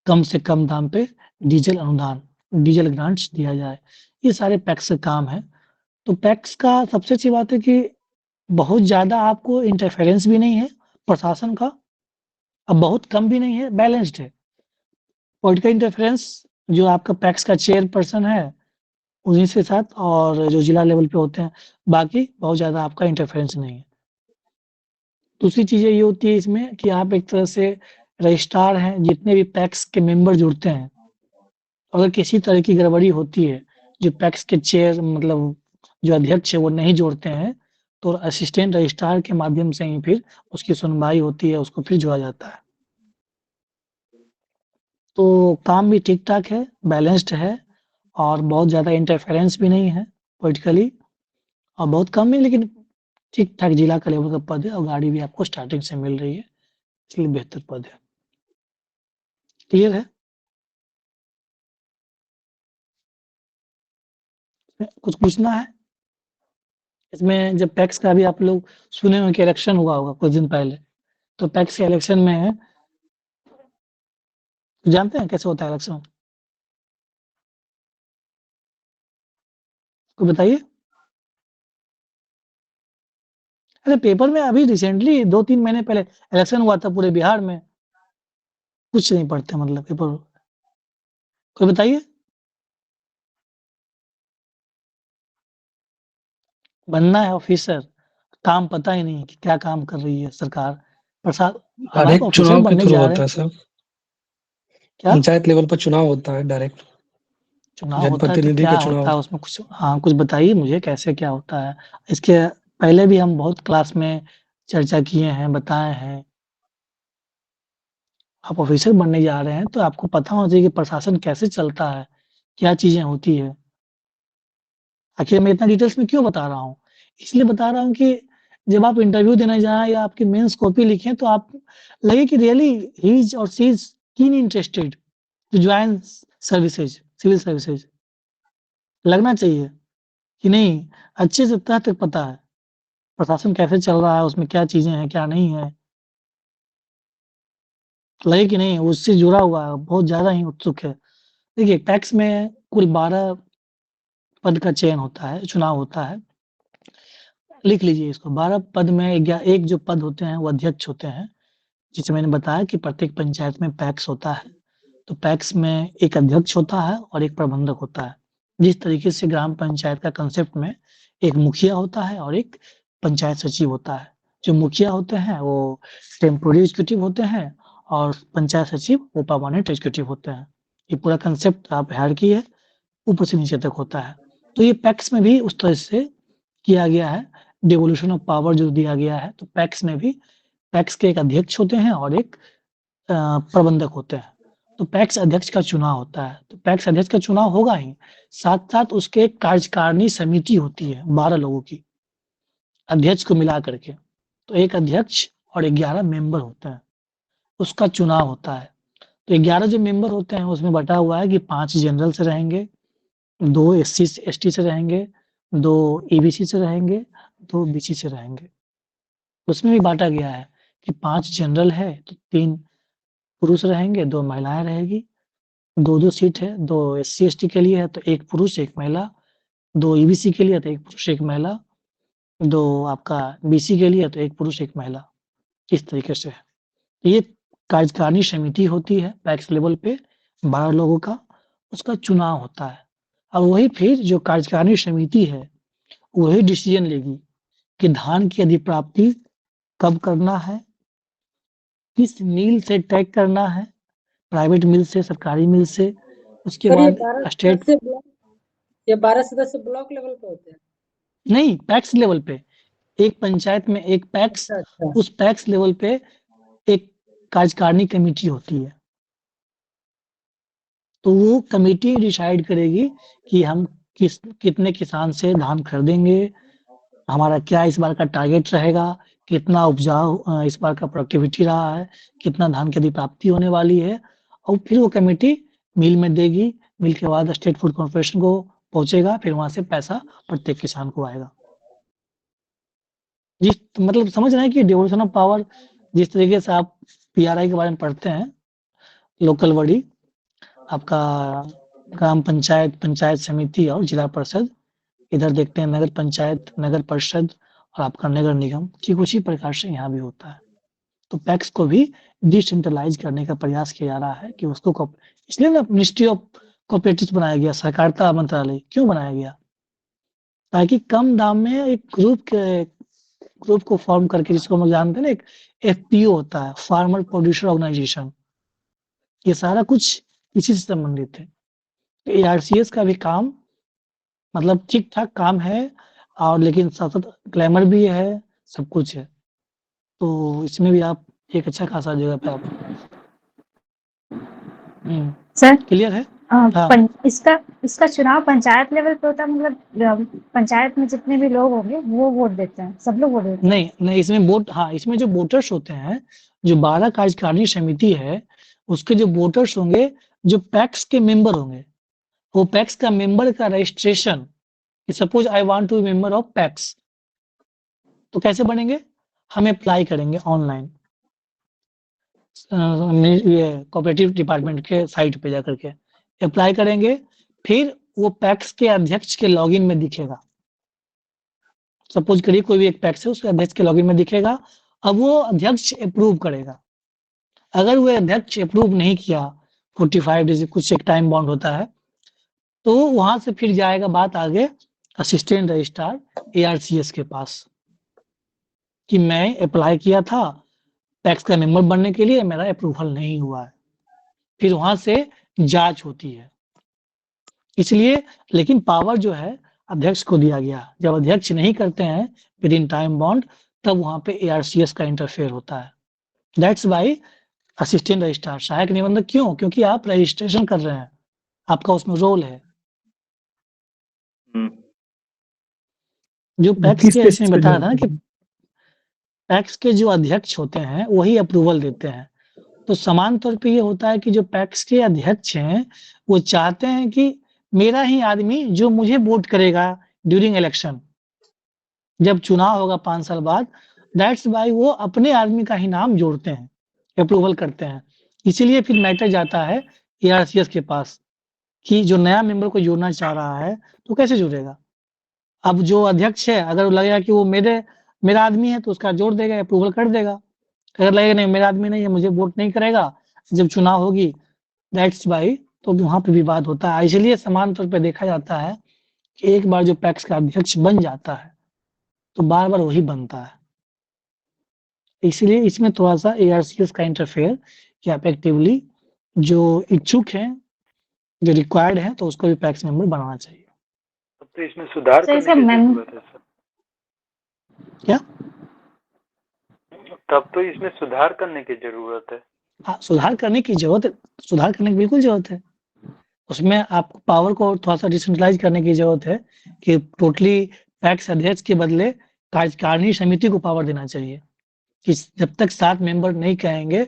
कम से कम दाम पे डीजल अनुदान, डीजल ग्रांट्स दिया जाए। ये सारे पैक्स का काम है। तो पैक्स का सबसे अच्छी बात है कि बहुत ज़्यादा आपको इंटरफेरेंस भी नहीं है प्रशासन का, अब बहुत कम भी नहीं है, बैलेंस्ड है। पॉलिटिकल इंटरफेरेंस जो आपका पैक्स का चेयरपर्सन है उन्हीं के साथ और जो जिला लेवल पे होते हैं, बाकी बहुत ज़्यादा आपका इंटरफेरेंस नहीं है। दूसरी चीज़ें ये होती है इसमें कि आप एक तरह से रजिस्ट्रार हैं, जितने भी पैक्स के मेंबर जुड़ते हैं, अगर किसी तरह की गड़बड़ी होती है, जो पैक्स के चेयर मतलब जो अध्यक्ष है वो नहीं जोड़ते हैं, तो असिस्टेंट रजिस्ट्रार के माध्यम से ही फिर उसकी सुनवाई होती है, उसको फिर जोड़ा जाता है। तो काम भी ठीक-ठाक है, बैलेंस्ड है और बहुत ज़्यादा इंटरफेरेंस भी नहीं है पॉलिटिकली, और बहुत कम है लेकिन ठीक-ठाक जिला का लेवल का पद है और गाड़ी भी आपको स्टार्टिंग से मिल रही है, इसलिए बेहतर पद है। क्लियर है? कुछ पूछना है? इसमें जब पैक्स का भी आप लोग सुने होंगे कि इलेक्शन हुआ होगा कुछ दिन पहले, तो पैक्स के इलेक्शन में जानते हैं कैसे होता है इलेक्शन? कोई बताइए? अरे पेपर में अभी रिसेंटली 2-3 महीने पहले इलेक्शन हुआ था पूरे बिहार में। कुछ नहीं पढ़ते मतलब पेपर। कोई बताइए? बनना है ऑफिसर, काम पता ही नहीं कि क्या काम कर रही है सरकार। प्रसाद अब आप डायरेक्ट ऑफिसर चुनाव के बनने थ्रू जा रहे होता है हैं सर, क्या? पंचायत लेवल पर चुनाव होता है डायरेक्ट, चुनाव होता है तो जनप्रतिनिधि क्या का चुनाव होता है होता उसमें कुछ? हाँ, कुछ बताइए मुझे कैसे क्या होता है? इसके पहले भी हम बहुत क्लास में चर्चा किए हैं, बताए हैं। आप ऑफिसर बनने जा रहे हैं तो आपको पता होना चाहिए कि प्रशासन कैसे चलता है, क्या चीज़ें होती है। आखिर मैं इतना डिटेल्स में क्यों बता रहा हूँ? इसलिए बता रहा हूँ कि जब आप इंटरव्यू देने जाएँ या आपकी मेंस कॉपी लिखें तो आप लगे कि रियली ही इज़ और she is keen interested to join services, civil services. लगना चाहिए कि नहीं, अच्छे से तह तक पता है, प्रशासन कैसे चल रहा है, उसमें क्या चीज़ें हैं, क्या नहीं है। लगे कि नहीं उससे जुड़ा हुआ है, बहुत ज़्यादा ही उत्सुक है। देखिए टैक्स में कुल 12 पद का चयन होता है, चुनाव होता है। लिख लीजिए इसको, 12 पद में एक जो पद होते हैं वो अध्यक्ष होते हैं। जैसे मैंने बताया कि प्रत्येक पंचायत में पैक्स होता है, तो पैक्स में एक अध्यक्ष होता है और एक प्रबंधक होता है। जिस तरीके से ग्राम पंचायत का कंसेप्ट में एक मुखिया होता है और एक पंचायत सचिव होता है। जो मुखिया होते हैं वो टेम्पोररी एग्जीक्यूटिव होते हैं और पंचायत सचिव वो परमानेंट एग्जीक्यूटिव होते हैं। ये पूरा कंसेप्ट आप हायर किए, ऊपर से नीचे तक होता है। तो ये पैक्स में भी उस तरह से किया गया है, डिवोल्यूशन ऑफ पावर जो दिया गया है। तो पैक्स में भी पैक्स के एक अध्यक्ष होते हैं और एक प्रबंधक होते हैं। तो पैक्स अध्यक्ष का चुनाव होता है, तो पैक्स अध्यक्ष का चुनाव होगा ही, साथ-साथ उसके एक कार्यकारिणी समिति होती है 12 लोगों की, अध्यक्ष को मिला करके। तो एक अध्यक्ष और 11 मेंबर होते हैं, उसका चुनाव होता है। तो 11 जो मेंबर होते हैं उसमें बँटा हुआ है कि 5 जनरल से रहेंगे, 2 एससी एसटी से रहेंगे, 2 ईबीसी से रहेंगे, 2 बीसी से रहेंगे। उसमें भी बाँटा गया है कि 5 जनरल है तो 3 पुरुष रहेंगे, 2 महिलाएँ रहेगी। 2-2 सीट है, 2 एससी एसटी के लिए है तो 1 पुरुष 1 महिला, 2 ईबीसी के लिए तो 1 पुरुष 1 महिला, 2 आपका बीसी के लिए तो 1 पुरुष 1 महिला, इस तरीके से है। ये कार्यकारिणी समिति होती है पैक्स लेवल पे 12 लोगों का, उसका चुनाव होता है। और वही फिर जो कार्यकारिणी समिति है, वही डिसीजन लेगी कि धान की अधिप्राप्ति कब करना है, किस मिल से टैग करना है, प्राइवेट मिल से, सरकारी मिल से, उसके सर बाद स्टेट ये 12 सदस्य ब्लॉक लेवल पे होते हैं? नहीं, पैक्स लेवल पे। एक पंचायत में एक पैक्स, अच्छा, अच्छा। उस पैक्स लेवल पे एक कार्यकारिणी कमेटी होती है। तो वो कमेटी डिसाइड करेगी कि हम कितने किसान से धान खरीदेंगे, हमारा क्या इस बार का टारगेट रहेगा, कितना उपजाऊ इस बार का प्रोडक्टिविटी रहा है, कितना धान की अधिप्राप्ति होने वाली है और फिर वो कमेटी मिल में देगी। मिल के बाद स्टेट फूड कॉर्पोरेशन को पहुँचेगा, फिर वहाँ से पैसा प्रत्येक किसान को आएगा। जिस मतलब समझ रहे हैं कि डिवोल्यूशन ऑफ पावर जिस तरीके से आप पीआरआई के बारे में पढ़ते हैं, लोकल बॉडी आपका ग्राम पंचायत, पंचायत समिति और जिला परिषद, इधर देखते हैं नगर पंचायत, नगर परिषद और आपका नगर निगम, ठीक उसी प्रकार से यहाँ भी होता है। तो पैक्स को भी डिसेंट्रलाइज करने का प्रयास किया जा रहा है कि उसको इसलिए ना मिनिस्ट्री ऑफ कोऑपरेटिव्स बनाया गया, सहकारिता मंत्रालय क्यों बनाया गया? ताकि कम दाम में एक ग्रुप को फॉर्म करके, जिसको हम लोग जानते हैं ना, एक एफपीओ होता है, फार्मर प्रोड्यूसर ऑर्गेनाइजेशन, ये सारा कुछ इसी से संबंधित है। तो एआरसीएस का भी काम मतलब ठीक-ठाक काम है और लेकिन साथ-साथ ग्लैमर भी है, सब कुछ है। तो इसमें भी आप एक अच्छा खासा जगह पे आप सर क्लियर है? हाँ। इसका चुनाव पंचायत लेवल पे होता है, मतलब पंचायत में जितने भी लोग होंगे वो वोट देते हैं, सब लोग वोट देते हैं? नहीं, इसमें वोट, हाँ, इसमें जो वोटर्स होते हैं, जो 12 कार्यकारिणी समिति है, उसके जो वोटर्स होंगे, जो पैक्स के मेंबर होंगे, वो पैक्स का मेंबर का registration, suppose I want to be member of PACS, तो कैसे बनेंगे? हम अप्लाई करेंगे ऑनलाइन ये कोऑपरेटिव डिपार्टमेंट के साइट पे जाकर के अप्लाई करेंगे, फिर वो पैक्स के अध्यक्ष के लॉगिन में दिखेगा। सपोज करिए कोई भी एक पैक्स है, उसके अध्यक्ष के लॉगिन में दिखेगा। अब वो अध्यक्ष अप्रूव करेगा। अगर वो अध्यक्ष अप्रूव नहीं किया, 45 डेज कुछ एक टाइम बाउंड होता है, तो वहां से फिर जाएगा बात आगे असिस्टेंट रजिस्ट्रार ARCS के पास कि मैं अप्लाई किया था टैक्स का मेंबर बनने के लिए, मेरा अप्रूवल नहीं हुआ है। फिर वहां से जांच होती है। इसलिए लेकिन पावर जो है अध्यक्ष को दिया गया। जब अध्यक्ष नहीं करते हैं विद इन टाइम बॉन्ड, तब वहां पे ARCS का इंटरफेयर होता है। दैट्स वाई असिस्टेंट रजिस्ट्रार, सहायक निबंधक। क्यों? क्योंकि आप रजिस्ट्रेशन कर रहे हैं, आपका उसमें रोल है। जो पैक्स किस के बेसिस इसमें पे बताया था ना नियुक्त कि पैक्स के जो अध्यक्ष होते हैं वही अप्रूवल देते हैं। तो समान तौर पे ये होता है कि जो पैक्स के अध्यक्ष हैं वो चाहते हैं कि मेरा ही आदमी जो मुझे वोट करेगा ड्यूरिंग इलेक्शन, जब चुनाव होगा 5 साल बाद, दैट्स वाई वो अपने आदमी का ही नाम जोड़ते हैं, अप्रूवल करते हैं। इसीलिए फिर मैटर जाता है ARCS के पास कि जो नया मेंबर को जोड़ना चाह रहा है तो कैसे जुड़ेगा। अब जो अध्यक्ष है अगर लगेगा कि वो मेरा आदमी है तो उसका जोड़ देगा, अप्रूवल कर देगा। अगर लगेगा नहीं मेरा आदमी नहीं है, मुझे वोट नहीं करेगा, जब चुनाव होगी, दैट्स वाई तो वहां पे विवाद होता है। इसलिए समान तौर पे देखा जाता है कि एक बार जो पैक्स का अध्यक्ष बन जाता है तो बार बार वही बनता है। इसलिए इसमें थोड़ा सा ARCS का इंटरफेयर कि आप एक्टिवली जो इच्छुक हैं, जो रिक्वायर्ड है, तो उसको भी पैक्स मेंबर बनाना चाहिए। तो इसमें सुधार तो करने इसका की मेम जरूरत है सर। क्या? तब तो इसमें सुधार करने की जरूरत है। हाँ, सुधार करने की जरूरत है, सुधार करने की बिल्कुल जरूरत है। उसमें आपको पावर को थोड़ा सा डिसेंट्रलाइज करने की जरूरत है कि टोटली पैक्स अध्यक्ष के बदले कार्यकारिणी समिति को पावर देना चाहिए कि जब तक 7 मेंबर नहीं कहेंगे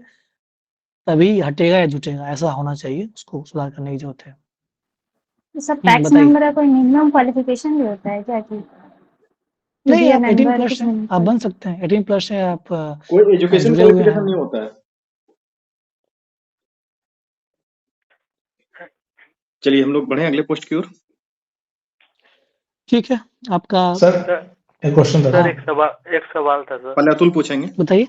तभी हटेगा या जुटेगा, ऐसा होना चाहिए। उसको सुधार करने की जरूरत है। सब पैक्स बताइए। मेंबर का कोई मिनिमम क्वालिफिकेशन भी होता है क्या कि नहीं, आप 18 मेंबर प्लस हैं, आप बन सकते हैं। 18 प्लस है, आप कोई एजुकेशन जुड़े हुए क्वालिफिकेशन हैं। नहीं होता है। चलिए हम लोग बढ़े अगले पोस्ट की ओर। ठीक है, आपका सर एक क्वेश्चन था। सर एक सवाल था सर। पहले अतुल पूछेंगे। बताइए।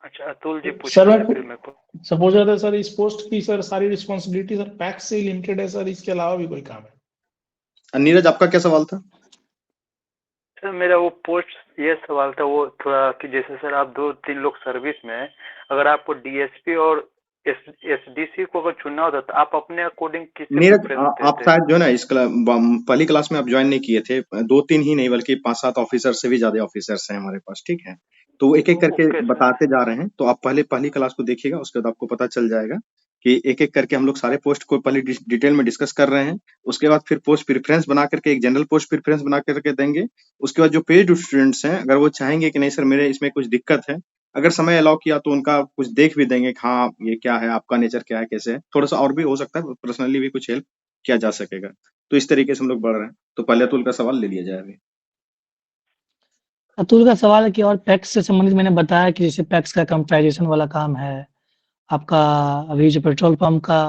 अच्छा अतुल जी सर पूछेंगे फिर मेरे को। सपोज है सर इस पोस्ट की सर सारी रिस्पॉन्सिबिलिटी सर पैक्स से लिमिटेड है सर, इसके अलावा भी कोई काम है? नीरज आपका क्या सवाल था? सर मेरा वो पोस्ट ये सवाल था वो थोड़ा कि जैसे सर आप 2-3 लोग सर्विस में हैं, अगर आपको DSP और SDC को अगर चुनना होता तो आप अपने अकॉर्डिंग किससे नीरज प्रेफरेंस आप देते? शायद जो है ना इस पहली क्लास में आप ज्वाइन नहीं किए थे। 2-3 ही नहीं बल्कि 5-7 ऑफिसर से भी ज्यादा ऑफिसर्स हैं हमारे पास, ठीक है। तो वो एक एक करके ओके सर। बताते जा रहे हैं, तो आप पहले पहली क्लास को देखिएगा, उसके बाद आपको पता चल जाएगा कि एक एक करके हम लोग सारे पोस्ट को पहले डिटेल में डिस्कस कर रहे हैं। उसके बाद फिर पोस्ट प्रेफरेंस बना करके एक जनरल पोस्ट प्रेफरेंस बना करके देंगे। उसके बाद जो पेड स्टूडेंट्स हैं अगर वो चाहेंगे कि नहीं सर मेरे इसमें कुछ दिक्कत है, अगर समय अलाउ किया तो उनका कुछ देख भी देंगे कि हाँ ये क्या है, आपका नेचर क्या है, कैसे है, थोड़ा सा और भी हो सकता है, पर्सनली भी कुछ हेल्प किया जा सकेगा। तो इस तरीके से हम लोग बढ़ रहे हैं। तो पहले अतुल का सवाल ले लिया जाए अभी। अतुल का सवाल है कि और पैक्स से संबंधित मैंने बताया कि जैसे पैक्स का कंपैरिजन वाला काम है आपका। अभी जो पेट्रोल पंप का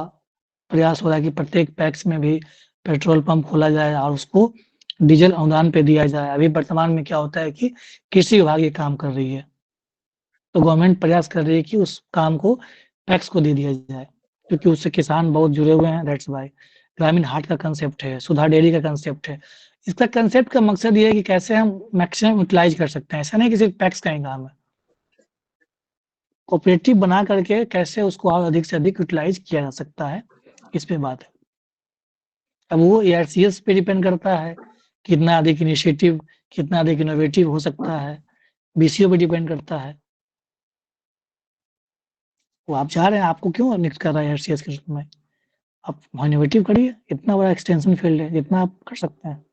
प्रयास हो रहा है कि प्रत्येक पैक्स में भी पेट्रोल पंप खोला जाए और उसको डीजल अनुदान पे दिया जाए। अभी वर्तमान में क्या होता है कि कृषि विभाग ये काम कर रही है, तो गवर्नमेंट प्रयास कर रही है कि उस काम को पैक्स को दे दिया जाए, क्योंकि उससे किसान बहुत जुड़े हुए हैं। दैट्स वाई ग्रामीण हाट का कंसेप्ट है, सुधा डेयरी का कंसेप्ट है। इसका कंसेप्ट का मकसद ये है कि कैसे हम मैक्सिमम यूटिलाइज कर सकते हैं। ऐसा नहीं कि सिर्फ पैक्स का ही काम है, कोऑपरेटिव बना करके कैसे उसको और अधिक से अधिक यूटिलाइज किया जा सकता है, इस पे बात है। अब वो ARCS पे डिपेंड करता है, कितना अधिक इनिशिएटिव, कितना अधिक इनोवेटिव हो सकता है। BCO पे डिपेंड करता है। वो आप चाह रहे हैं, आपको क्यों नियुक्त कर रहा है ARCS के रूप में? आप इनोवेटिव करिए, इतना बड़ा एक्सटेंशन फील्ड है, जितना आप कर सकते हैं।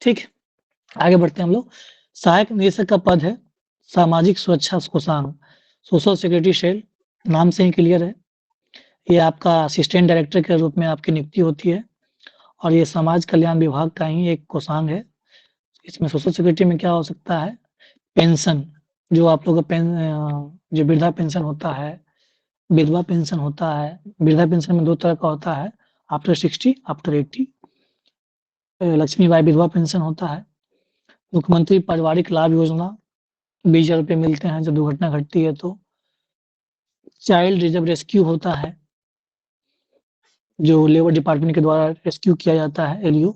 ठीक है, आगे बढ़ते हैं हम लोग। सहायक निदेशक का पद है सामाजिक सुरक्षा कोषांग, सोशल सिक्योरिटी सेल, नाम से ही क्लियर है। ये आपका असिस्टेंट डायरेक्टर के रूप में आपकी नियुक्ति होती है और ये समाज कल्याण विभाग का ही एक कोषांग है। इसमें सोशल सिक्योरिटी में क्या हो सकता है, पेंशन, जो आप लोगों का जो वृद्धा पेंशन होता है, विधवा पेंशन होता है। वृद्धा पेंशन में 2 तरह का होता है, आफ्टर 60, आफ्टर 80। लक्ष्मीबाई विधवा पेंशन होता है। मुख्यमंत्री पारिवारिक लाभ योजना 20,000 रुपये मिलते हैं जब दुर्घटना घटती है तो। चाइल्ड रिजर्व रेस्क्यू होता है, जो लेबर डिपार्टमेंट के द्वारा रेस्क्यू किया जाता है, LU।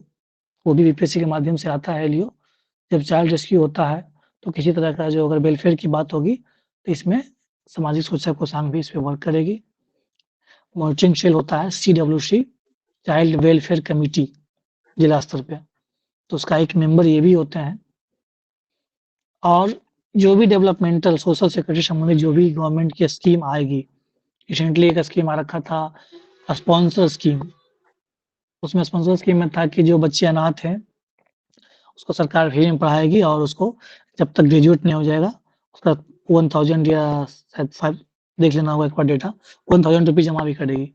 वो भी बीपीएससी के माध्यम से आता है लियो। जब चाइल्ड रेस्क्यू होता है तो किसी तरह का जो अगर वेलफेयर की बात होगी तो इसमें सामाजिक सुरक्षा कोषांग भी इस पे वर्क करेगी। मॉनिटरिंग सेल होता है सीडब्ल्यूसी, चाइल्ड वेलफेयर कमिटी, जिला स्तर पे, तो उसका एक मेंबर ये भी होते हैं। और जो भी डेवलपमेंटल सोशल सिक्योरिटी संबंधित जो भी गवर्नमेंट की स्कीम आएगी, रिसेंटली एक स्कीम आ रखा था स्पॉन्सर स्कीम। उसमें स्पॉन्सर स्कीम में था कि जो बच्चे अनाथ हैं उसको सरकार फ्री में पढ़ाएगी और उसको जब तक ग्रेजुएट नहीं हो जाएगा उसका 1000 या शायद 5 देख लेना होगा एक बार डेटा, 1000 रुपये जमा भी करेगी।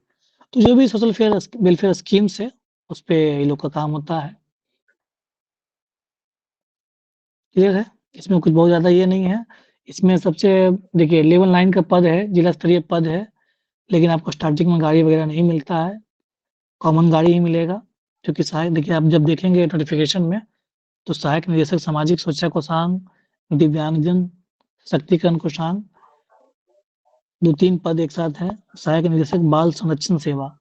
तो जो भी सोशल वेलफेयर स्कीम्स है उस पे ये लोग का काम होता है। क्लियर है? इसमें कुछ बहुत ज़्यादा ये नहीं है। इसमें सबसे देखिए लेवल 9 का पद है, जिला स्तरीय पद है, लेकिन आपको स्टार्टिंग में गाड़ी वगैरह नहीं मिलता है, कॉमन गाड़ी ही मिलेगा। क्योंकि सहायक देखिए आप जब देखेंगे नोटिफिकेशन में तो सहायक निदेशक सामाजिक सुरक्षा कोषांग, दिव्यांगजन सशक्तिकरण कोषांग, 2-3 पद एक साथ हैं। सहायक निदेशक बाल संरक्षण सेवा,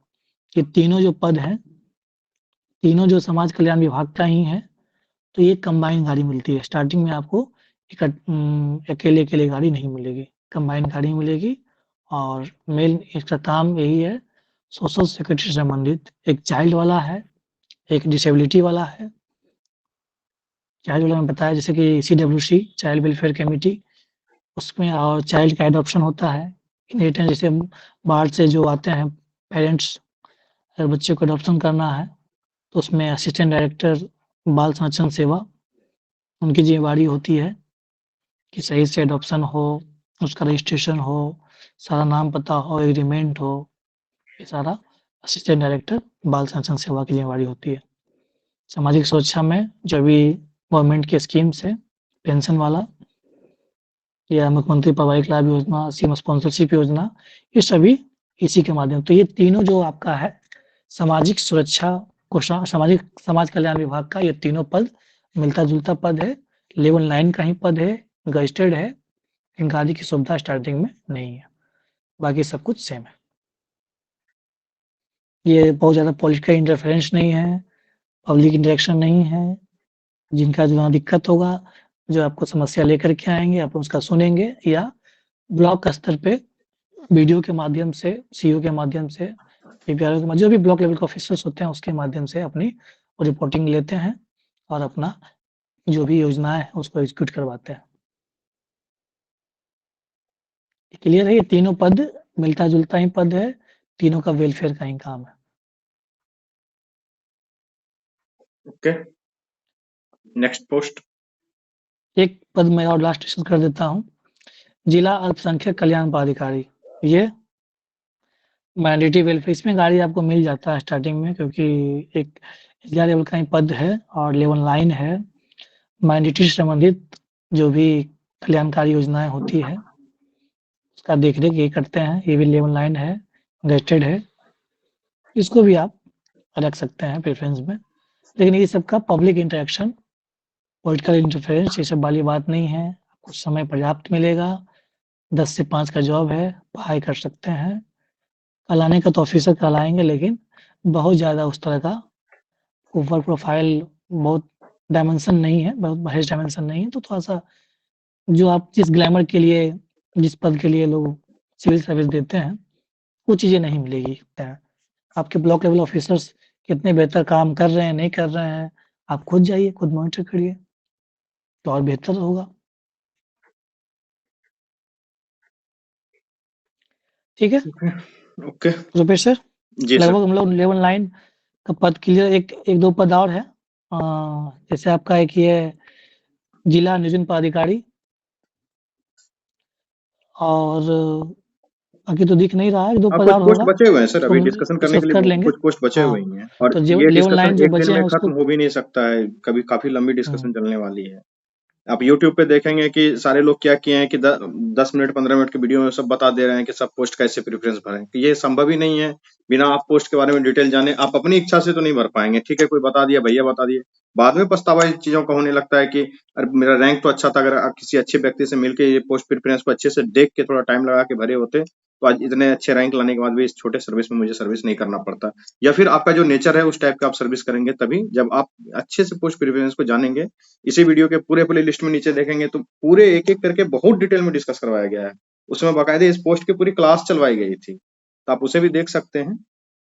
ये तीनों जो पद हैं, तीनों जो समाज कल्याण विभाग का ही है, तो ये कंबाइन गाड़ी मिलती है। स्टार्टिंग में आपको अकेले गाड़ी नहीं मिलेगी, कंबाइन गाड़ी मिलेगी। और मेन इसका काम यही है सोशल सिक्योरिटी से संबंधित, एक चाइल्ड वाला है, एक डिसेबिलिटी वाला है। चाइल्ड वाला मैंने बताया जैसे कि सीडब्ल्यूसी चाइल्ड वेलफेयर कमेटी, उसमें और चाइल्ड का एडॉप्शन होता है। इनहेरिटेंस जैसे बाहर से जो आते हैं पेरेंट्स, अगर बच्चे को एडॉप्शन करना है तो उसमें असिस्टेंट डायरेक्टर बाल संरक्षण सेवा, उनकी जिम्मेवारी होती है कि सही से एडॉप्शन हो, उसका रजिस्ट्रेशन हो, सारा नाम पता हो, एग्रीमेंट हो, ये सारा असिस्टेंट डायरेक्टर बाल संरक्षण सेवा की जिम्मेवारी होती है। सामाजिक सुरक्षा में जो भी गवर्नमेंट की स्कीम्स है, पेंशन वाला या मुख्यमंत्री पारिवारिक लाभ योजना, सीएम स्पॉन्सरशिप योजना, ये सभी इसी के माध्यम। तो ये तीनों जो आपका है सामाजिक सुरक्षा कोषांग, समाज कल्याण विभाग का ये तीनों पद मिलता-जुलता पद है, लेवल 9 का ही पद है, गजेटेड है, इनका आदि की सुविधा स्टार्टिंग में नहीं है, बाकी सब कुछ सेम है। ये बहुत ज़्यादा पॉलिटिकल इंटरफेरेंस नहीं है, पब्लिक इंटरेक्शन नहीं है। जिनका जहाँ दिक्कत होगा, जो आपको समस्या लेकर के आएँगे, आप उसका सुनेंगे या ब्लॉक स्तर पे वीडियो के माध्यम से, सीईओ के माध्यम से, पीपीआरओ के माध्यम, जो भी ब्लॉक लेवल के ऑफिसर्स होते हैं उसके माध्यम से अपनी रिपोर्टिंग लेते हैं और अपना जो भी योजनाएँ हैं उसको एग्जीक्यूट करवाते हैं। क्लियर है? ये तीनों पद मिलता-जुलता ही पद है, तीनों का वेलफेयर का ही काम है। Okay, next post. एक पद मैं और लास्ट डिस्कस कर देता हूँ, जिला अल्पसंख्यक कल्याण पदाधिकारी। ये मैंडेटरी वेलफेयर, इसमें गाड़ी आपको मिल जाता है स्टार्टिंग में, क्योंकि एक जिला लेवल का ही पद है और लेवल 9 है। मैंडेटरी से संबंधित जो भी कल्याणकारी योजनाएं होती है उसका देख-रेख ये करते हैं। ये भी लेवल 9 है, गजेटेड है, इसको भी आप रख सकते हैं प्रेफरेंस में। लेकिन ये सबका पब्लिक इंटरेक्शन, पॉलिटिकल इंटरफेरेंस, ये सब वाली बात नहीं है। आपको समय पर्याप्त मिलेगा, 10 से 5 का जॉब है, पढ़ाई कर सकते हैं। कहलाने का तो ऑफिसर कहलाएँगे, लेकिन बहुत ज़्यादा उस तरह का वर्क प्रोफाइल, बहुत डायमेंशन नहीं है, बहुत हाईएस्ट डायमेंशन नहीं है। तो थोड़ा-सा जो आप जिस ग्लैमर के लिए, जिस पद के लिए लोग सिविल सर्विस देते हैं, वो चीज़ें नहीं मिलेगी। आपके ब्लॉक लेवल ऑफिसर्स कितने बेहतर काम कर रहे हैं, नहीं कर रहे हैं, आप खुद जाइए, खुद मॉनिटर करिए, तो और बेहतर होगा। ठीक है? ओके, रुपेश सर, जी सर। लगभग हम लोग लेवल 9 का पद क्लियर, एक 2 पद और है। जैसे आपका एक ये जिला नियोजन पदाधिकारी, और बाकी तो दिख नहीं रहा है, 2 पद कुछ और पोस्ट होगा, बचे हुए हैं सर, उसको अभी हम डिस्कशन करने डिस्कस के कर लिए लेंगे। कुछ पोस्ट बचे हुए ही हैं, और तो ये लेवल 9 डिस्कशन जो एक दिन बचे हैं में उसको खत्म हो भी नहीं सकता है, कभी काफी लंबी डिस्कशन चलने वाली है। आप यूट्यूब पे देखेंगे कि सारे लोग क्या किए हैं कि 10 मिनट 15 मिनट के वीडियो में सब बता दे रहे हैं कि सब पोस्ट कैसे प्रेफरेंस भरें। ये संभव ही नहीं है बिना आप पोस्ट के बारे में डिटेल जाने आप अपनी इच्छा से तो नहीं भर पाएंगे। ठीक है, कोई बता दिया, भैया बता दिए, बाद में पछतावा इन चीजों का होने लगता है कि अरे मेरा रैंक तो अच्छा था, अगर आप किसी अच्छे व्यक्ति से मिलके ये पोस्ट प्रेफरेंस को अच्छे से देख के थोड़ा टाइम लगा के भरे होते तो आज इतने अच्छे रैंक लाने के बाद भी इस छोटे सर्विस में मुझे सर्विस नहीं करना पड़ता। या फिर आपका जो नेचर है उस टाइप का आप सर्विस करेंगे, तभी जब आप अच्छे से पोस्ट प्रेफरेंस को जानेंगे। इसी वीडियो के पूरे प्ले लिस्ट में नीचे देखेंगे तो पूरे एक एक करके बहुत डिटेल में डिस्कस करवाया गया है, उसमें बाकायदे इस पोस्ट की पूरी क्लास चलवाई गई थी, तो आप उसे भी देख सकते हैं।